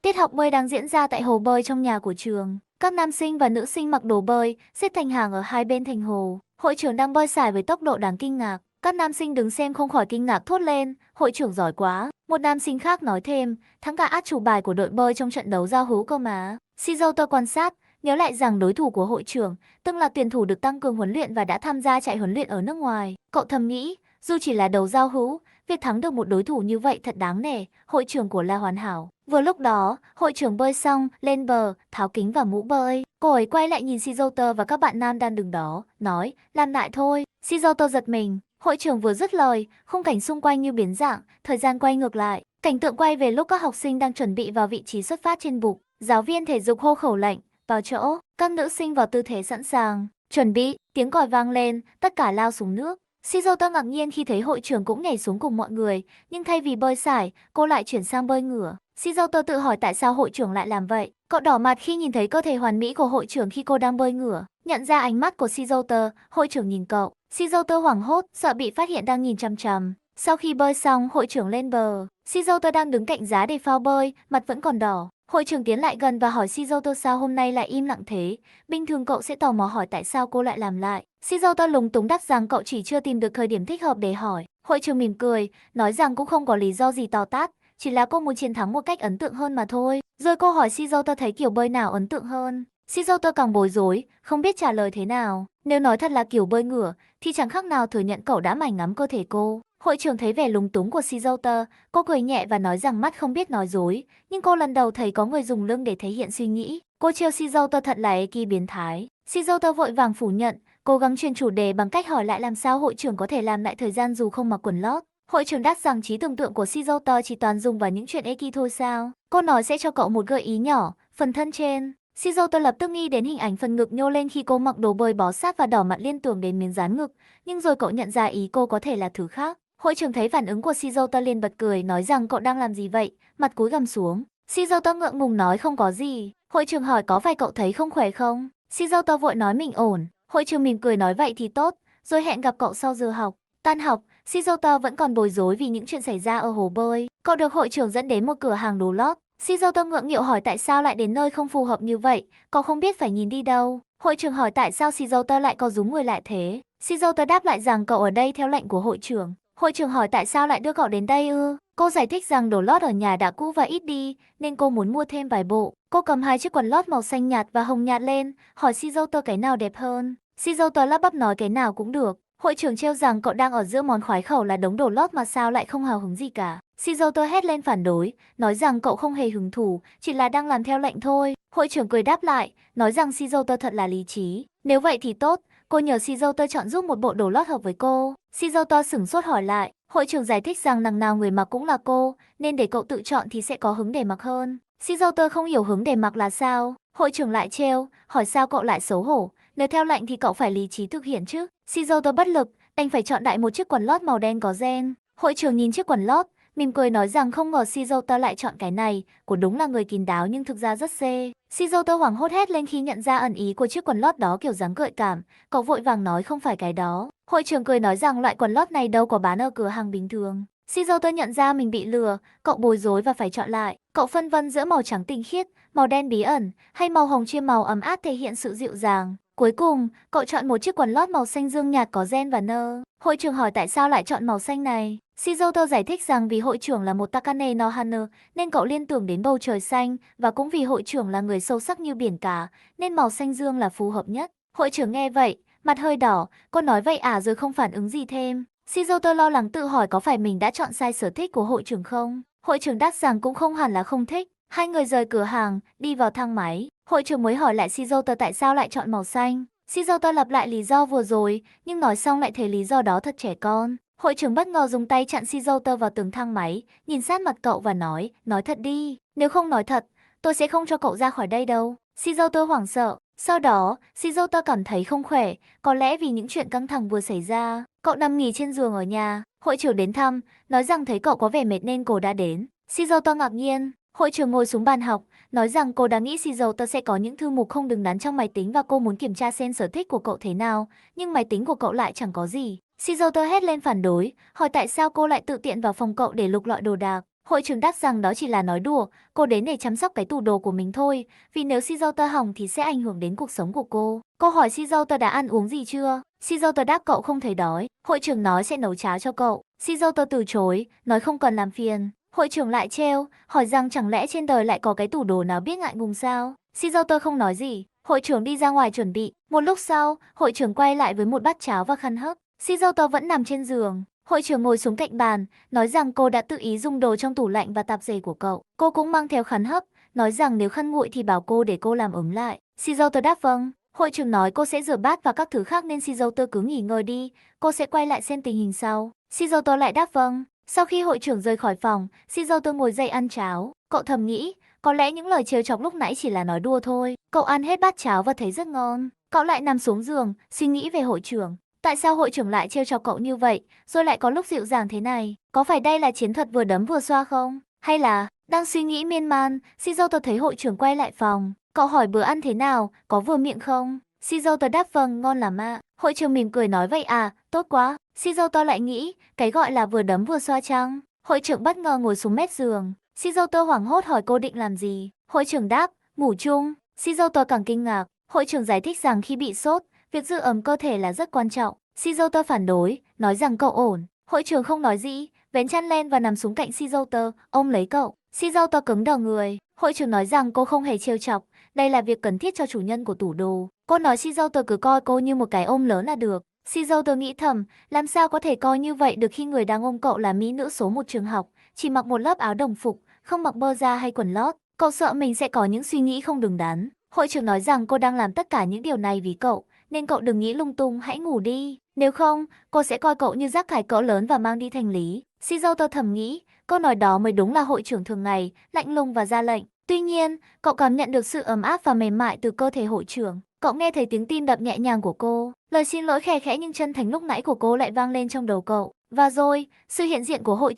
Tiết học bơi đang diễn ra tại hồ bơi trong nhà của trường. Các nam sinh và nữ sinh mặc đồ bơi, xếp thành hàng ở hai bên thành hồ. Hội trưởng đang bơi xài với tốc độ đáng kinh ngạc. Các nam sinh đứng xem không khỏi kinh ngạc thốt lên, hội trưởng giỏi quá. Một nam sinh khác nói thêm, thắng cả át chủ bài của đội bơi trong trận đấu giao hữu cơ mà. Shizuto quan sát, nhớ lại rằng đối thủ của hội trưởng, từng là tuyển thủ được tăng cường huấn luyện và đã tham gia chạy huấn luyện ở nước ngoài. Cậu thầm nghĩ, dù chỉ là đấu giao hữu, việc thắng được một đối thủ như vậy thật đáng nể, hội trưởng của La hoàn hảo. Vừa lúc đó, hội trưởng bơi xong, lên bờ, tháo kính và mũ bơi. Cô ấy quay lại nhìn Shizuto và các bạn nam đang đứng đó, nói, làm lại thôi. Shizuto giật mình, hội trưởng vừa dứt lời, khung cảnh xung quanh như biến dạng, thời gian quay ngược lại. Cảnh tượng quay về lúc các học sinh đang chuẩn bị vào vị trí xuất phát trên bục. Giáo viên thể dục hô khẩu lệnh, vào chỗ, các nữ sinh vào tư thế sẵn sàng, chuẩn bị, tiếng còi vang lên, tất cả lao xuống nước. Shizuto ngạc nhiên khi thấy hội trưởng cũng nhảy xuống cùng mọi người, nhưng thay vì bơi sải, cô lại chuyển sang bơi ngửa. Shizuto tự hỏi tại sao hội trưởng lại làm vậy. Cậu đỏ mặt khi nhìn thấy cơ thể hoàn mỹ của hội trưởng khi cô đang bơi ngửa. Nhận ra ánh mắt của Shizuto, hội trưởng nhìn cậu. Shizuto hoảng hốt, sợ bị phát hiện đang nhìn chằm chằm. Sau khi bơi xong, hội trưởng lên bờ. Shizuto đang đứng cạnh giá để phao bơi, mặt vẫn còn đỏ. Hội trưởng tiến lại gần và hỏi Shizuto sao hôm nay lại im lặng thế. Bình thường cậu sẽ tò mò hỏi tại sao cô lại làm lại. Shizuto lúng túng đáp rằng cậu chỉ chưa tìm được thời điểm thích hợp để hỏi. Hội trưởng mỉm cười, nói rằng cũng không có lý do gì to tát, chỉ là cô muốn chiến thắng một cách ấn tượng hơn mà thôi. Rồi cô hỏi Shizuto thấy kiểu bơi nào ấn tượng hơn. Shizuto càng bối rối, không biết trả lời thế nào. Nếu nói thật là kiểu bơi ngửa, thì chẳng khác nào thừa nhận cậu đã mải ngắm cơ thể cô. Hội trưởng thấy vẻ lúng túng của Shizuto, cô cười nhẹ và nói rằng mắt không biết nói dối, nhưng cô lần đầu thấy có người dùng lưng để thể hiện suy nghĩ. Cô trêu Shizuto thật là eki biến thái. Shizuto vội vàng phủ nhận, cố gắng chuyển chủ đề bằng cách hỏi lại làm sao hội trưởng có thể làm lại thời gian dù không mặc quần lót. Hội trưởng đáp rằng trí tưởng tượng của Shizuto chỉ toàn dùng vào những chuyện eki thôi sao. Cô nói sẽ cho cậu một gợi ý nhỏ, phần thân trên. Shizuto lập tức nghĩ đến hình ảnh phần ngực nhô lên khi cô mặc đồ bơi bó sát và đỏ mặt liên tưởng đến miếng dán ngực, nhưng rồi cậu nhận ra ý cô có thể là thứ khác. Hội trưởng thấy phản ứng của Shizuto liền bật cười nói rằng cậu đang làm gì vậy, mặt cúi gằm xuống. Shizuto ngượng ngùng nói không có gì. Hội trưởng hỏi có phải cậu thấy không khỏe không? Shizuto vội nói mình ổn. Hội trưởng mỉm cười nói vậy thì tốt, rồi hẹn gặp cậu sau giờ học. Tan học, Shizuto vẫn còn bối rối vì những chuyện xảy ra ở hồ bơi. Cậu được hội trưởng dẫn đến một cửa hàng đồ lót. Shizuto ngượng nghịu hỏi tại sao lại đến nơi không phù hợp như vậy, cậu không biết phải nhìn đi đâu. Hội trưởng hỏi tại sao Shizuto lại có rúm người lại thế. Shizuto đáp lại rằng cậu ở đây theo lệnh của hội trưởng. Hội trưởng hỏi tại sao lại đưa cậu đến đây ư? Cô giải thích rằng đồ lót ở nhà đã cũ và ít đi, nên cô muốn mua thêm vài bộ. Cô cầm hai chiếc quần lót màu xanh nhạt và hồng nhạt lên, hỏi Shizuto cái nào đẹp hơn. Shizuto lắp bắp nói cái nào cũng được. Hội trưởng trêu rằng cậu đang ở giữa món khoái khẩu là đống đồ lót mà sao lại không hào hứng gì cả. Shizuto hét lên phản đối, nói rằng cậu không hề hứng thú, chỉ là đang làm theo lệnh thôi. Hội trưởng cười đáp lại, nói rằng Shizuto thật là lý trí. Nếu vậy thì tốt, cô nhờ Shizuto chọn giúp một bộ đồ lót hợp với cô. Shizuto sửng sốt hỏi lại, hội trưởng giải thích rằng đằng nào người mặc cũng là cô, nên để cậu tự chọn thì sẽ có hứng để mặc hơn. Shizuto không hiểu hứng để mặc là sao. Hội trưởng lại trêu, hỏi sao cậu lại xấu hổ, nếu theo lệnh thì cậu phải lý trí thực hiện chứ. Shizuto bất lực, đành phải chọn đại một chiếc quần lót màu đen có ren. Hội trưởng nhìn chiếc quần lót, mỉm cười nói rằng không ngờ Shizuto lại chọn cái này, của đúng là người kín đáo nhưng thực ra rất xê. Shizuto hoảng hốt hét lên khi nhận ra ẩn ý của chiếc quần lót đó kiểu dáng gợi cảm, cậu vội vàng nói không phải cái đó. Hội trưởng cười nói rằng loại quần lót này đâu có bán ở cửa hàng bình thường. Shizuto nhận ra mình bị lừa, cậu bối rối và phải chọn lại. Cậu phân vân giữa màu trắng tinh khiết, màu đen bí ẩn, hay màu hồng chia màu ấm áp thể hiện sự dịu dàng. Cuối cùng, cậu chọn một chiếc quần lót màu xanh dương nhạt có ren và nơ. Hội trưởng hỏi tại sao lại chọn màu xanh này. Shizuto giải thích rằng vì hội trưởng là một Takane no Hana, nên cậu liên tưởng đến bầu trời xanh, và cũng vì hội trưởng là người sâu sắc như biển cả, nên màu xanh dương là phù hợp nhất. Hội trưởng nghe vậy, mặt hơi đỏ, cô nói vậy à rồi không phản ứng gì thêm. Shizuto lo lắng tự hỏi có phải mình đã chọn sai sở thích của hội trưởng không? Hội trưởng đáp rằng cũng không hẳn là không thích. Hai người rời cửa hàng, đi vào thang máy. Hội trưởng mới hỏi lại Shizuto tại sao lại chọn màu xanh. Shizuto lặp lại lý do vừa rồi, nhưng nói xong lại thấy lý do đó thật trẻ con. Hội trưởng bất ngờ dùng tay chặn Shizuto vào tường thang máy, nhìn sát mặt cậu và nói thật đi, nếu không nói thật, tôi sẽ không cho cậu ra khỏi đây đâu. Shizuto hoảng sợ. Sau đó, Shizuto cảm thấy không khỏe, có lẽ vì những chuyện căng thẳng vừa xảy ra. Cậu nằm nghỉ trên giường ở nhà. Hội trưởng đến thăm, nói rằng thấy cậu có vẻ mệt nên cô đã đến. Shizuto ngạc nhiên. Hội trưởng ngồi xuống bàn học, nói rằng cô đã nghĩ Shizuto sẽ có những thư mục không đứng đắn trong máy tính và cô muốn kiểm tra xem sở thích của cậu thế nào, nhưng máy tính của cậu lại chẳng có gì. Shizuto hét lên phản đối, hỏi tại sao cô lại tự tiện vào phòng cậu để lục lọi đồ đạc. Hội trưởng đáp rằng đó chỉ là nói đùa, cô đến để chăm sóc cái tủ đồ của mình thôi, vì nếu Shizuto hỏng thì sẽ ảnh hưởng đến cuộc sống của cô. Cô hỏi Shizuto đã ăn uống gì chưa? Shizuto đáp cậu không thấy đói. Hội trưởng nói sẽ nấu cháo cho cậu. Shizuto từ chối, nói không cần làm phiền. Hội trưởng lại trêu, hỏi rằng chẳng lẽ trên đời lại có cái tủ đồ nào biết ngại ngùng sao? Shizuto không nói gì. Hội trưởng đi ra ngoài chuẩn bị. Một lúc sau, hội trưởng quay lại với một bát cháo và khăn hấp. Shizuto vẫn nằm trên giường. Hội trưởng ngồi xuống cạnh bàn, nói rằng cô đã tự ý dùng đồ trong tủ lạnh và tạp dề của cậu. Cô cũng mang theo khăn hấp, nói rằng nếu khăn nguội thì bảo cô để cô làm ấm lại. Shizuto đáp vâng. Hội trưởng nói cô sẽ rửa bát và các thứ khác nên Shizuto cứ nghỉ ngơi đi, cô sẽ quay lại xem tình hình sau. Shizuto lại đáp vâng. Sau khi hội trưởng rời khỏi phòng, Shizuto ngồi dậy ăn cháo. Cậu thầm nghĩ, có lẽ những lời trêu chọc lúc nãy chỉ là nói đùa thôi. Cậu ăn hết bát cháo và thấy rất ngon. Cậu lại nằm xuống giường, suy nghĩ về hội trưởng. Tại sao hội trưởng lại trêu chọc cậu như vậy, rồi lại có lúc dịu dàng thế này? Có phải đây là chiến thuật vừa đấm vừa xoa không? Hay là, đang suy nghĩ miên man, Shizuto thấy hội trưởng quay lại phòng. Cậu hỏi bữa ăn thế nào, có vừa miệng không? Shizuto đáp vâng, ngon lắm ạ. Hội trưởng mỉm cười nói vậy à, tốt quá. Shizuto lại nghĩ, cái gọi là vừa đấm vừa xoa chăng? Hội trưởng bất ngờ ngồi xuống mép giường. Shizuto hoảng hốt hỏi cô định làm gì? Hội trưởng đáp, ngủ chung. Shizuto càng kinh ngạc. Hội trưởng giải thích rằng khi bị sốt, việc giữ ấm cơ thể là rất quan trọng. Shizuto phản đối, nói rằng cậu ổn. Hội trưởng không nói gì, vén chăn lên và nằm xuống cạnh Shizuto, ôm lấy cậu. Shizuto cứng đờ người. Hội trưởng nói rằng cô không hề trêu chọc, đây là việc cần thiết cho chủ nhân của tủ đồ. Cô nói Shizuto cứ coi cô như một cái ôm lớn là được. Shizuto nghĩ thầm, làm sao có thể coi như vậy được khi người đang ôm cậu là mỹ nữ số một trường học, chỉ mặc một lớp áo đồng phục, không mặc bơ da hay quần lót. Cậu sợ mình sẽ có những suy nghĩ không đúng đắn. Hội trưởng nói rằng cô đang làm tất cả những điều này vì cậu, nên cậu đừng nghĩ lung tung, hãy ngủ đi. Nếu không, cô sẽ coi cậu như rác thải cỡ lớn và mang đi thành lý. Shizuto thầm nghĩ, câu nói đó mới đúng là hội trưởng thường ngày, lạnh lùng và ra lệnh. Tuy nhiên, cậu cảm nhận được sự ấm áp và mềm mại từ cơ thể hội trưởng. Cậu nghe thấy tiếng tim đập nhẹ nhàng của cô. Lời xin lỗi khe khẽ nhưng chân thành lúc nãy của cô lại vang lên trong đầu cậu. Và rồi, sự hiện diện của hội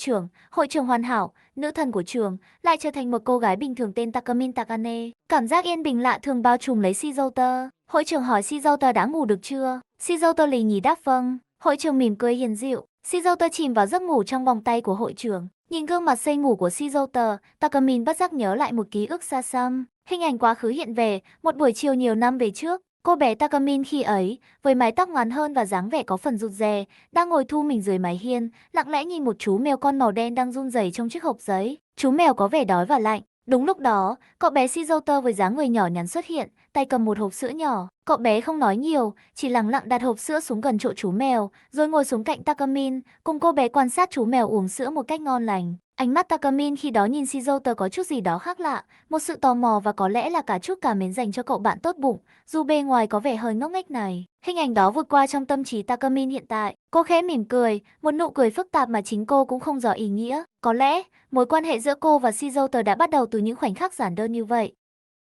trưởng hoàn hảo, nữ thần của trường, lại trở thành một cô gái bình thường tên Takamin Takane. Cảm giác yên bình lạ thường bao trùm lấy Shizuto. Hội trưởng hỏi Shizuto đã ngủ được chưa? Shizuto lì nhì đáp vâng. Hội trưởng mỉm cười hiền dịu. Shizuto chìm vào giấc ngủ trong vòng tay của hội trưởng. Nhìn gương mặt say ngủ của Shizuto, Takamin bất giác nhớ lại một ký ức xa xăm. Hình ảnh quá khứ hiện về, một buổi chiều nhiều năm về trước. Cô bé Takamin khi ấy, với mái tóc ngắn hơn và dáng vẻ có phần rụt rè, đang ngồi thu mình dưới mái hiên, lặng lẽ nhìn một chú mèo con màu đen đang run rẩy trong chiếc hộp giấy. Chú mèo có vẻ đói và lạnh. Đúng lúc đó, cậu bé Shizuto với dáng người nhỏ nhắn xuất hiện, tay cầm một hộp sữa nhỏ. Cậu bé không nói nhiều, chỉ lặng lặng đặt hộp sữa xuống gần chỗ chú mèo, rồi ngồi xuống cạnh Takamin, cùng cô bé quan sát chú mèo uống sữa một cách ngon lành. Ánh mắt Takamin khi đó nhìn Shizuto có chút gì đó khác lạ, một sự tò mò và có lẽ là cả chút cảm mến dành cho cậu bạn tốt bụng, dù bề ngoài có vẻ hơi ngốc nghếch này. Hình ảnh đó vụt qua trong tâm trí Takamin hiện tại. Cô khẽ mỉm cười, một nụ cười phức tạp mà chính cô cũng không rõ ý nghĩa. Có lẽ, mối quan hệ giữa cô và Shizuto đã bắt đầu từ những khoảnh khắc giản đơn như vậy.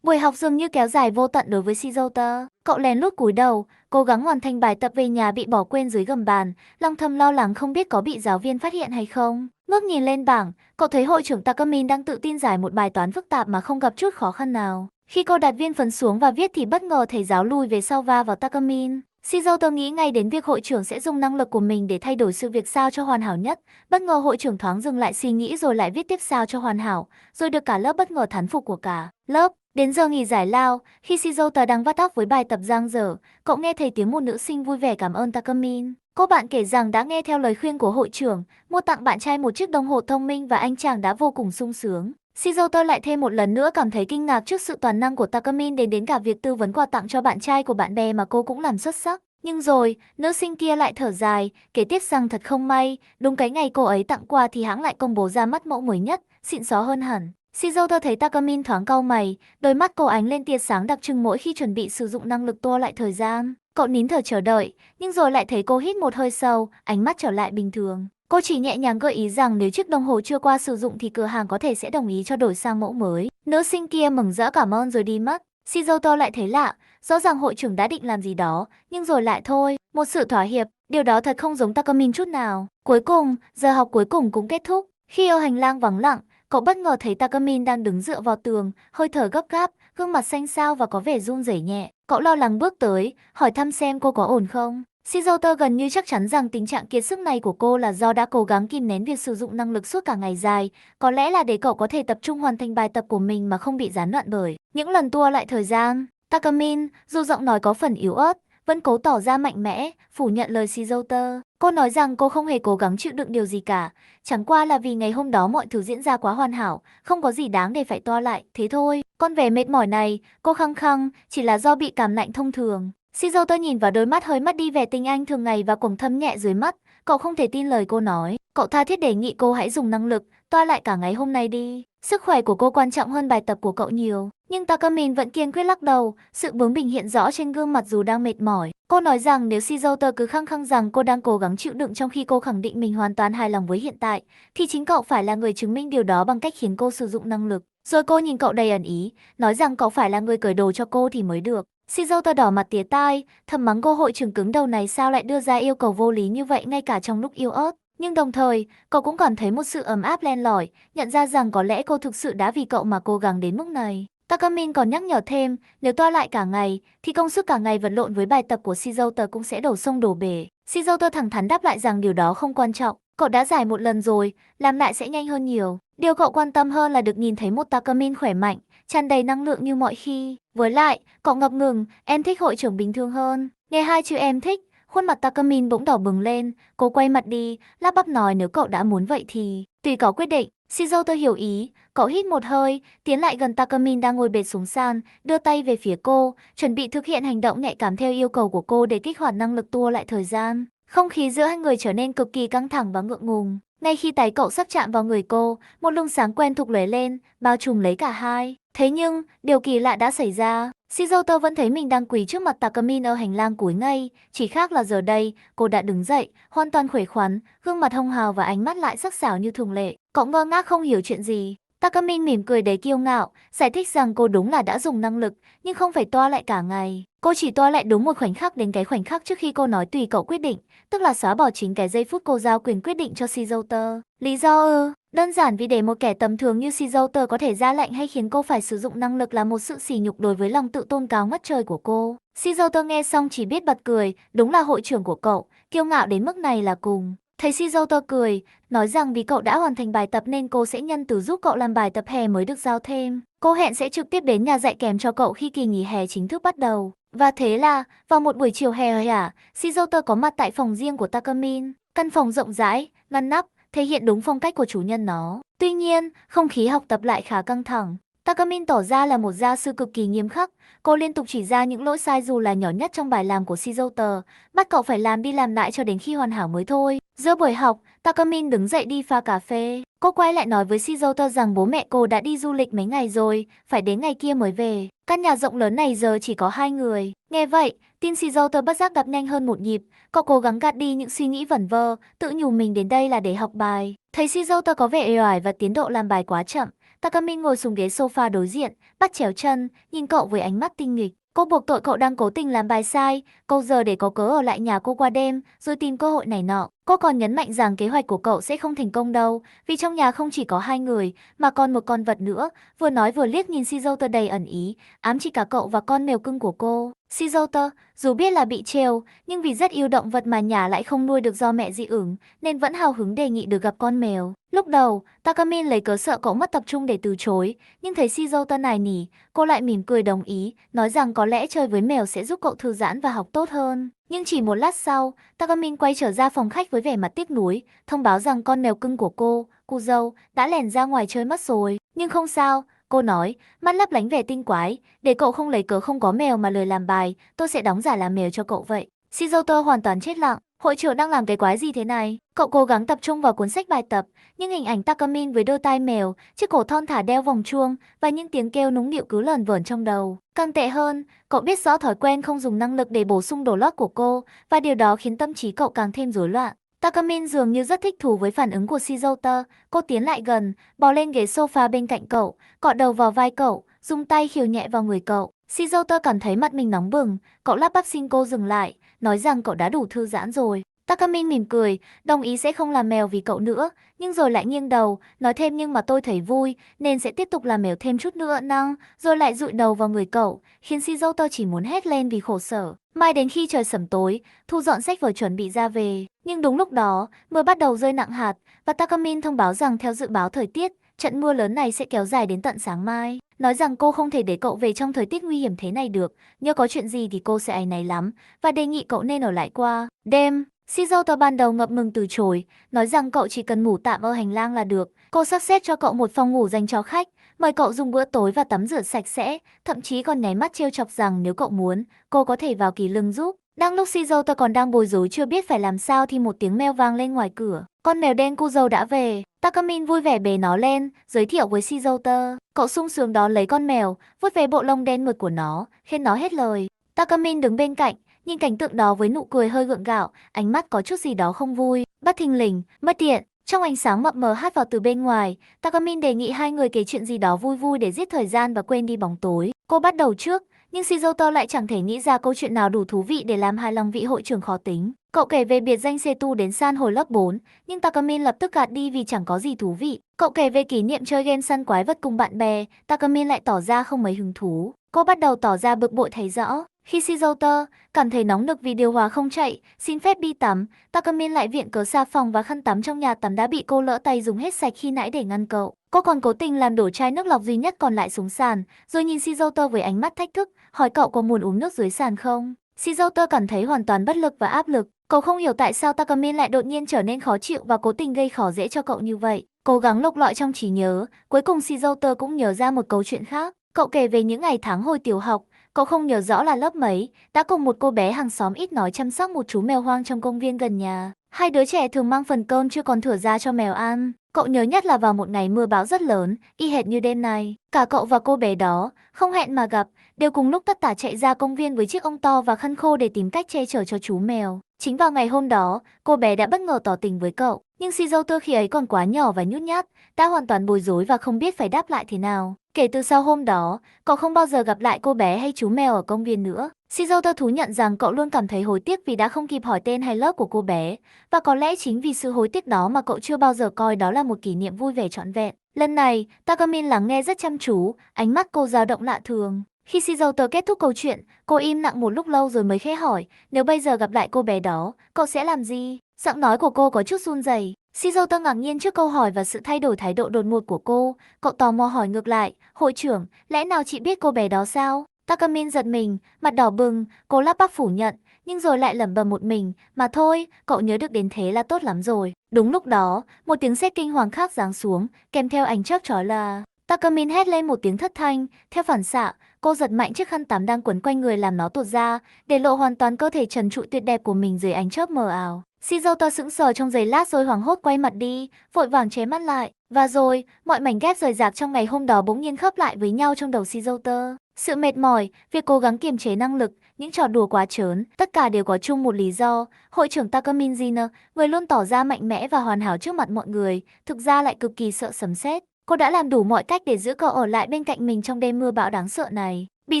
Buổi học dường như kéo dài vô tận đối với Shizuto. Cậu lén lút cúi đầu, cố gắng hoàn thành bài tập về nhà bị bỏ quên dưới gầm bàn, lòng thầm lo lắng không biết có bị giáo viên phát hiện hay không. Ngước nhìn lên bảng, cậu thấy hội trưởng Takamin đang tự tin giải một bài toán phức tạp mà không gặp chút khó khăn nào. Khi cô đặt viên phấn xuống và viết thì bất ngờ thầy giáo lùi về sau va vào Takamin. Shizuto nghĩ ngay đến việc hội trưởng sẽ dùng năng lực của mình để thay đổi sự việc sao cho hoàn hảo nhất. Bất ngờ hội trưởng thoáng dừng lại suy nghĩ rồi lại viết tiếp sao cho hoàn hảo, rồi được cả lớp bất ngờ thán phục của cả lớp. Đến giờ nghỉ giải lao, khi Shizuto đang vắt óc với bài tập dang dở, cậu nghe thấy tiếng một nữ sinh vui vẻ cảm ơn Takamin. Cô bạn kể rằng đã nghe theo lời khuyên của hội trưởng, mua tặng bạn trai một chiếc đồng hồ thông minh và anh chàng đã vô cùng sung sướng. Shizuto lại thêm một lần nữa cảm thấy kinh ngạc trước sự toàn năng của Takamin đến cả việc tư vấn quà tặng cho bạn trai của bạn bè mà cô cũng làm xuất sắc. Nhưng rồi, nữ sinh kia lại thở dài, kể tiếp rằng thật không may, đúng cái ngày cô ấy tặng quà thì hãng lại công bố ra mắt mẫu mới nhất, xịn xó hơn hẳn. Shizuto thấy Takamin thoáng cau mày, đôi mắt cô ánh lên tia sáng đặc trưng mỗi khi chuẩn bị sử dụng năng lực tua lại thời gian. Cậu nín thở chờ đợi, nhưng rồi lại thấy cô hít một hơi sâu, ánh mắt trở lại bình thường. Cô chỉ nhẹ nhàng gợi ý rằng nếu chiếc đồng hồ chưa qua sử dụng thì cửa hàng có thể sẽ đồng ý cho đổi sang mẫu mới. Nữ sinh kia mừng rỡ cảm ơn rồi đi mất. Shizuto lại thấy lạ, rõ ràng hội trưởng đã định làm gì đó, nhưng rồi lại thôi, một sự thỏa hiệp, điều đó thật không giống Takamin chút nào. Cuối cùng, giờ học cuối cùng cũng kết thúc. Khi ở hành lang vắng lặng, cậu bất ngờ thấy Takamin đang đứng dựa vào tường, hơi thở gấp gáp, gương mặt xanh xao và có vẻ run rẩy nhẹ. Cậu lo lắng bước tới, hỏi thăm xem cô có ổn không. Shizuto gần như chắc chắn rằng tình trạng kiệt sức này của cô là do đã cố gắng kìm nén việc sử dụng năng lực suốt cả ngày dài, có lẽ là để cậu có thể tập trung hoàn thành bài tập của mình mà không bị gián đoạn bởi những lần tua lại thời gian. Takamin, dù giọng nói có phần yếu ớt, vẫn cố tỏ ra mạnh mẽ, phủ nhận lời Shizuto. Cô nói rằng cô không hề cố gắng chịu đựng điều gì cả, chẳng qua là vì ngày hôm đó mọi thứ diễn ra quá hoàn hảo, không có gì đáng để phải toa lại, thế thôi. Con vẻ mệt mỏi này, cô khăng khăng, chỉ là do bị cảm lạnh thông thường. Shizuto nhìn vào đôi mắt hơi mất đi vẻ tinh anh thường ngày và quầng thâm nhẹ dưới mắt, cậu không thể tin lời cô nói. Cậu tha thiết đề nghị cô hãy dùng năng lực, toa lại cả ngày hôm nay đi. Sức khỏe của cô quan trọng hơn bài tập của cậu nhiều. Nhưng Takamin vẫn kiên quyết lắc đầu, sự bướng bỉnh hiện rõ trên gương mặt dù đang mệt mỏi. Cô nói rằng nếu Shizuto cứ khăng khăng rằng cô đang cố gắng chịu đựng trong khi cô khẳng định mình hoàn toàn hài lòng với hiện tại, thì chính cậu phải là người chứng minh điều đó bằng cách khiến cô sử dụng năng lực. Rồi cô nhìn cậu đầy ẩn ý, nói rằng cậu phải là người cởi đồ cho cô thì mới được. Shizuto đỏ mặt tía tai, thầm mắng cô hội trưởng cứng đầu này sao lại đưa ra yêu cầu vô lý như vậy ngay cả trong lúc yếu ớt. Nhưng đồng thời, cậu cũng cảm thấy một sự ấm áp len lỏi, nhận ra rằng có lẽ cô thực sự đã vì cậu mà cố gắng đến mức này. Takamin còn nhắc nhở thêm, nếu toa lại cả ngày, thì công sức cả ngày vật lộn với bài tập của Shizuto cũng sẽ đổ sông đổ bể. Shizuto thẳng thắn đáp lại rằng điều đó không quan trọng, cậu đã giải một lần rồi, làm lại sẽ nhanh hơn nhiều. Điều cậu quan tâm hơn là được nhìn thấy một Takamin khỏe mạnh, tràn đầy năng lượng như mọi khi. Với lại, cậu ngập ngừng, em thích hội trưởng bình thường hơn. Nghe hai chữ em thích, khuôn mặt Takamin bỗng đỏ bừng lên, cô quay mặt đi, lắp bắp nói nếu cậu đã muốn vậy thì tùy cậu quyết định. Shizuto hiểu ý, cậu hít một hơi, tiến lại gần Takamin đang ngồi bệt xuống sàn, đưa tay về phía cô, chuẩn bị thực hiện hành động nhạy cảm theo yêu cầu của cô để kích hoạt năng lực tua lại thời gian. Không khí giữa hai người trở nên cực kỳ căng thẳng và ngượng ngùng. Ngay khi tay cậu sắp chạm vào người cô, một luồng sáng quen thuộc lóe lên, bao trùm lấy cả hai. Thế nhưng, điều kỳ lạ đã xảy ra. Shizuto vẫn thấy mình đang quỳ trước mặt Takamin ở hành lang cúi ngay, chỉ khác là giờ đây, cô đã đứng dậy, hoàn toàn khỏe khoắn, gương mặt hồng hào và ánh mắt lại sắc sảo như thường lệ. Cậu ngơ ngác không hiểu chuyện gì. Takamin mỉm cười đầy kiêu ngạo, giải thích rằng cô đúng là đã dùng năng lực, nhưng không phải toa lại cả ngày. Cô chỉ toa lại đúng một khoảnh khắc đến cái khoảnh khắc trước khi cô nói tùy cậu quyết định, tức là xóa bỏ chính cái giây phút cô giao quyền quyết định cho Shizuto. Lý do ư? Đơn giản vì để một kẻ tầm thường như Shizuto có thể ra lệnh hay khiến cô phải sử dụng năng lực là một sự sỉ nhục đối với lòng tự tôn cao ngất trời của cô. Shizuto nghe xong chỉ biết bật cười, đúng là hội trưởng của cậu, kiêu ngạo đến mức này là cùng. Thầy Shizoto cười, nói rằng vì cậu đã hoàn thành bài tập nên cô sẽ nhân từ giúp cậu làm bài tập hè mới được giao thêm. Cô hẹn sẽ trực tiếp đến nhà dạy kèm cho cậu khi kỳ nghỉ hè chính thức bắt đầu. Và thế là, vào một buổi chiều hè hả, Shizoto có mặt tại phòng riêng của Takamin. Căn phòng rộng rãi, ngăn nắp, thể hiện đúng phong cách của chủ nhân nó. Tuy nhiên, không khí học tập lại khá căng thẳng. Takamin tỏ ra là một gia sư cực kỳ nghiêm khắc. Cô liên tục chỉ ra những lỗi sai dù là nhỏ nhất trong bài làm của Shizoto, bắt cậu phải làm đi làm lại cho đến khi hoàn hảo mới thôi. Giữa buổi học, Takamin đứng dậy đi pha cà phê. Cô quay lại nói với Shizoto rằng bố mẹ cô đã đi du lịch mấy ngày rồi, phải đến ngày kia mới về. Căn nhà rộng lớn này giờ chỉ có 2 người. Nghe vậy, tim Shizoto bất giác đập nhanh hơn một nhịp. Cậu cố gắng gạt đi những suy nghĩ vẩn vơ, tự nhủ mình đến đây là để học bài. Thấy Shizoto có vẻ uể oải và tiến độ làm bài quá chậm, Takamin ngồi xuống ghế sofa đối diện, bắt chéo chân, nhìn cậu với ánh mắt tinh nghịch. Cô buộc tội cậu đang cố tình làm bài sai, câu giờ để có cớ ở lại nhà cô qua đêm, rồi tìm cơ hội này nọ. Cô còn nhấn mạnh rằng kế hoạch của cậu sẽ không thành công đâu, vì trong nhà không chỉ có 2 người, mà còn một con vật nữa. Vừa nói vừa liếc nhìn Shizoto đầy ẩn ý, ám chỉ cả cậu và con mèo cưng của cô. Shizoto, dù biết là bị trêu, nhưng vì rất yêu động vật mà nhà lại không nuôi được do mẹ dị ứng, nên vẫn hào hứng đề nghị được gặp con mèo. Lúc đầu, Takamin lấy cớ sợ cậu mất tập trung để từ chối, nhưng thấy Shizoto nài nỉ, cô lại mỉm cười đồng ý, nói rằng có lẽ chơi với mèo sẽ giúp cậu thư giãn và học tốt hơn. Nhưng chỉ một lát sau, Takamin quay trở ra phòng khách với vẻ mặt tiếc nuối, thông báo rằng con mèo cưng của cô, Kuzo, đã lẻn ra ngoài chơi mất rồi. Nhưng không sao, cô nói, mắt lấp lánh vẻ tinh quái, để cậu không lấy cớ không có mèo mà lười làm bài, tôi sẽ đóng giả làm mèo cho cậu vậy. Shizoto hoàn toàn chết lặng, hội trưởng đang làm cái quái gì thế này? Cậu cố gắng tập trung vào cuốn sách bài tập, nhưng hình ảnh Takamin với đôi tai mèo, chiếc cổ thon thả đeo vòng chuông và những tiếng kêu nũng nịu cứ lởn vởn trong đầu. Càng tệ hơn, cậu biết rõ thói quen không dùng năng lực để bổ sung đồ lót của cô, và điều đó khiến tâm trí cậu càng thêm rối loạn. Takamin dường như rất thích thú với phản ứng của Shizoto, cô tiến lại gần, bò lên ghế sofa bên cạnh cậu, cọ đầu vào vai cậu, dùng tay khều nhẹ vào người cậu. Shizoto cảm thấy mặt mình nóng bừng, cậu lắp bắp xin cô dừng lại, nói rằng cậu đã đủ thư giãn rồi. Takamin mỉm cười, đồng ý sẽ không làm mèo vì cậu nữa, nhưng rồi lại nghiêng đầu, nói thêm nhưng mà tôi thấy vui, nên sẽ tiếp tục làm mèo thêm chút nữa năng, rồi lại dụi đầu vào người cậu, khiến Shizoto chỉ muốn hét lên vì khổ sở. Mai đến khi trời sẩm tối, thu dọn sách vở chuẩn bị ra về, nhưng đúng lúc đó, mưa bắt đầu rơi nặng hạt, và Takamin thông báo rằng theo dự báo thời tiết, trận mưa lớn này sẽ kéo dài đến tận sáng mai, nói rằng cô không thể để cậu về trong thời tiết nguy hiểm thế này được, nhớ có chuyện gì thì cô sẽ áy náy lắm, và đề nghị cậu nên ở lại qua đêm. Shizoto ban đầu ngập ngừng từ chối, nói rằng cậu chỉ cần ngủ tạm ở hành lang là được. Cô sắp xếp cho cậu một phòng ngủ dành cho khách, mời cậu dùng bữa tối và tắm rửa sạch sẽ, thậm chí còn nháy mắt trêu chọc rằng nếu cậu muốn, cô có thể vào kỳ lưng giúp. Đang lúc Shizoto còn đang bối rối chưa biết phải làm sao thì một tiếng meo vang lên ngoài cửa. Con mèo đen Kuzo đã về. Takamin vui vẻ bế nó lên, giới thiệu với Shizoto. Cậu sung sướng đón lấy con mèo, vuốt về bộ lông đen mượt của nó, khiến nó hết lời. Takamin đứng bên cạnh, nhìn cảnh tượng đó với nụ cười hơi gượng gạo, ánh mắt có chút gì đó không vui. Bất thình lình, mất điện, trong ánh sáng mập mờ hắt vào từ bên ngoài, Takamin đề nghị hai người kể chuyện gì đó vui vui để giết thời gian và quên đi bóng tối. Cô bắt đầu trước, nhưng Shizoto lại chẳng thể nghĩ ra câu chuyện nào đủ thú vị để làm hài lòng vị hội trưởng khó tính. Cậu kể về biệt danh Setu đến San hồi lớp 4, nhưng Takamin lập tức gạt đi vì chẳng có gì thú vị. Cậu kể về kỷ niệm chơi game săn quái vật cùng bạn bè, Takamin lại tỏ ra không mấy hứng thú. Cô bắt đầu tỏ ra bực bội thấy rõ. Khi Shizoto cảm thấy nóng nực vì điều hòa không chạy, xin phép đi tắm, Takamin lại viện cớ xà phòng và khăn tắm trong nhà tắm đã bị cô lỡ tay dùng hết sạch khi nãy để ngăn cậu. Cô còn cố tình làm đổ chai nước lọc duy nhất còn lại xuống sàn, rồi nhìn Shizoto với ánh mắt thách thức, hỏi cậu có muốn uống nước dưới sàn không. Shizoto cảm thấy hoàn toàn bất lực và áp lực. Cậu không hiểu tại sao Takamin lại đột nhiên trở nên khó chịu và cố tình gây khó dễ cho cậu như vậy. Cố gắng lục lọi trong trí nhớ, cuối cùng Shizoto cũng nhớ ra một câu chuyện khác. Cậu kể về những ngày tháng hồi tiểu học. Cậu không nhớ rõ là lớp mấy, đã cùng một cô bé hàng xóm ít nói chăm sóc một chú mèo hoang trong công viên gần nhà. Hai đứa trẻ thường mang phần cơm chưa còn thửa ra cho mèo ăn. Cậu nhớ nhất là vào một ngày mưa bão rất lớn, y hệt như đêm nay. Cả cậu và cô bé đó, không hẹn mà gặp, đều cùng lúc tất tả chạy ra công viên với chiếc ông to và khăn khô để tìm cách che chở cho chú mèo. Chính vào ngày hôm đó, cô bé đã bất ngờ tỏ tình với cậu. Nhưng Shizoto khi ấy còn quá nhỏ và nhút nhát, đã hoàn toàn bối rối và không biết phải đáp lại thế nào. Kể từ sau hôm đó, cậu không bao giờ gặp lại cô bé hay chú mèo ở công viên nữa. Shizoto thú nhận rằng cậu luôn cảm thấy hối tiếc vì đã không kịp hỏi tên hay lớp của cô bé, và có lẽ chính vì sự hối tiếc đó mà cậu chưa bao giờ coi đó là một kỷ niệm vui vẻ trọn vẹn. Lần này, Takamin lắng nghe rất chăm chú, ánh mắt cô dao động lạ thường. Khi Shizoto kết thúc câu chuyện, cô im lặng một lúc lâu rồi mới khẽ hỏi, nếu bây giờ gặp lại cô bé đó, cậu sẽ làm gì? Giọng nói của cô có chút run rẩy. Shizuto ngạc nhiên trước câu hỏi và sự thay đổi thái độ đột ngột của cô. Cậu tò mò hỏi ngược lại, hội trưởng, lẽ nào chị biết cô bé đó sao? Takamin giật mình, mặt đỏ bừng, cô lắp bắp phủ nhận, nhưng rồi lại lẩm bẩm một mình, mà thôi, cậu nhớ được đến thế là tốt lắm rồi. Đúng lúc đó, một tiếng sét kinh hoàng khác giáng xuống, kèm theo ánh chớp chói lòa. Takamin hét lên một tiếng thất thanh, theo phản xạ, cô giật mạnh chiếc khăn tắm đang quấn quanh người làm nó tuột ra, để lộ hoàn toàn cơ thể trần trụi tuyệt đẹp của mình dưới ánh chớp mờ ảo. Shizuto sững sờ trong giây lát rồi hoảng hốt quay mặt đi, vội vàng chế mắt lại. Và rồi, mọi mảnh ghép rời rạc trong ngày hôm đó bỗng nhiên khớp lại với nhau trong đầu Shizuto. Sự mệt mỏi, việc cố gắng kiềm chế năng lực, những trò đùa quá trớn, tất cả đều có chung một lý do. Hội trưởng Takamin Jin, người luôn tỏ ra mạnh mẽ và hoàn hảo trước mặt mọi người, thực ra lại cực kỳ sợ sấm sét. Cô đã làm đủ mọi cách để giữ cậu ở lại bên cạnh mình trong đêm mưa bão đáng sợ này. Bị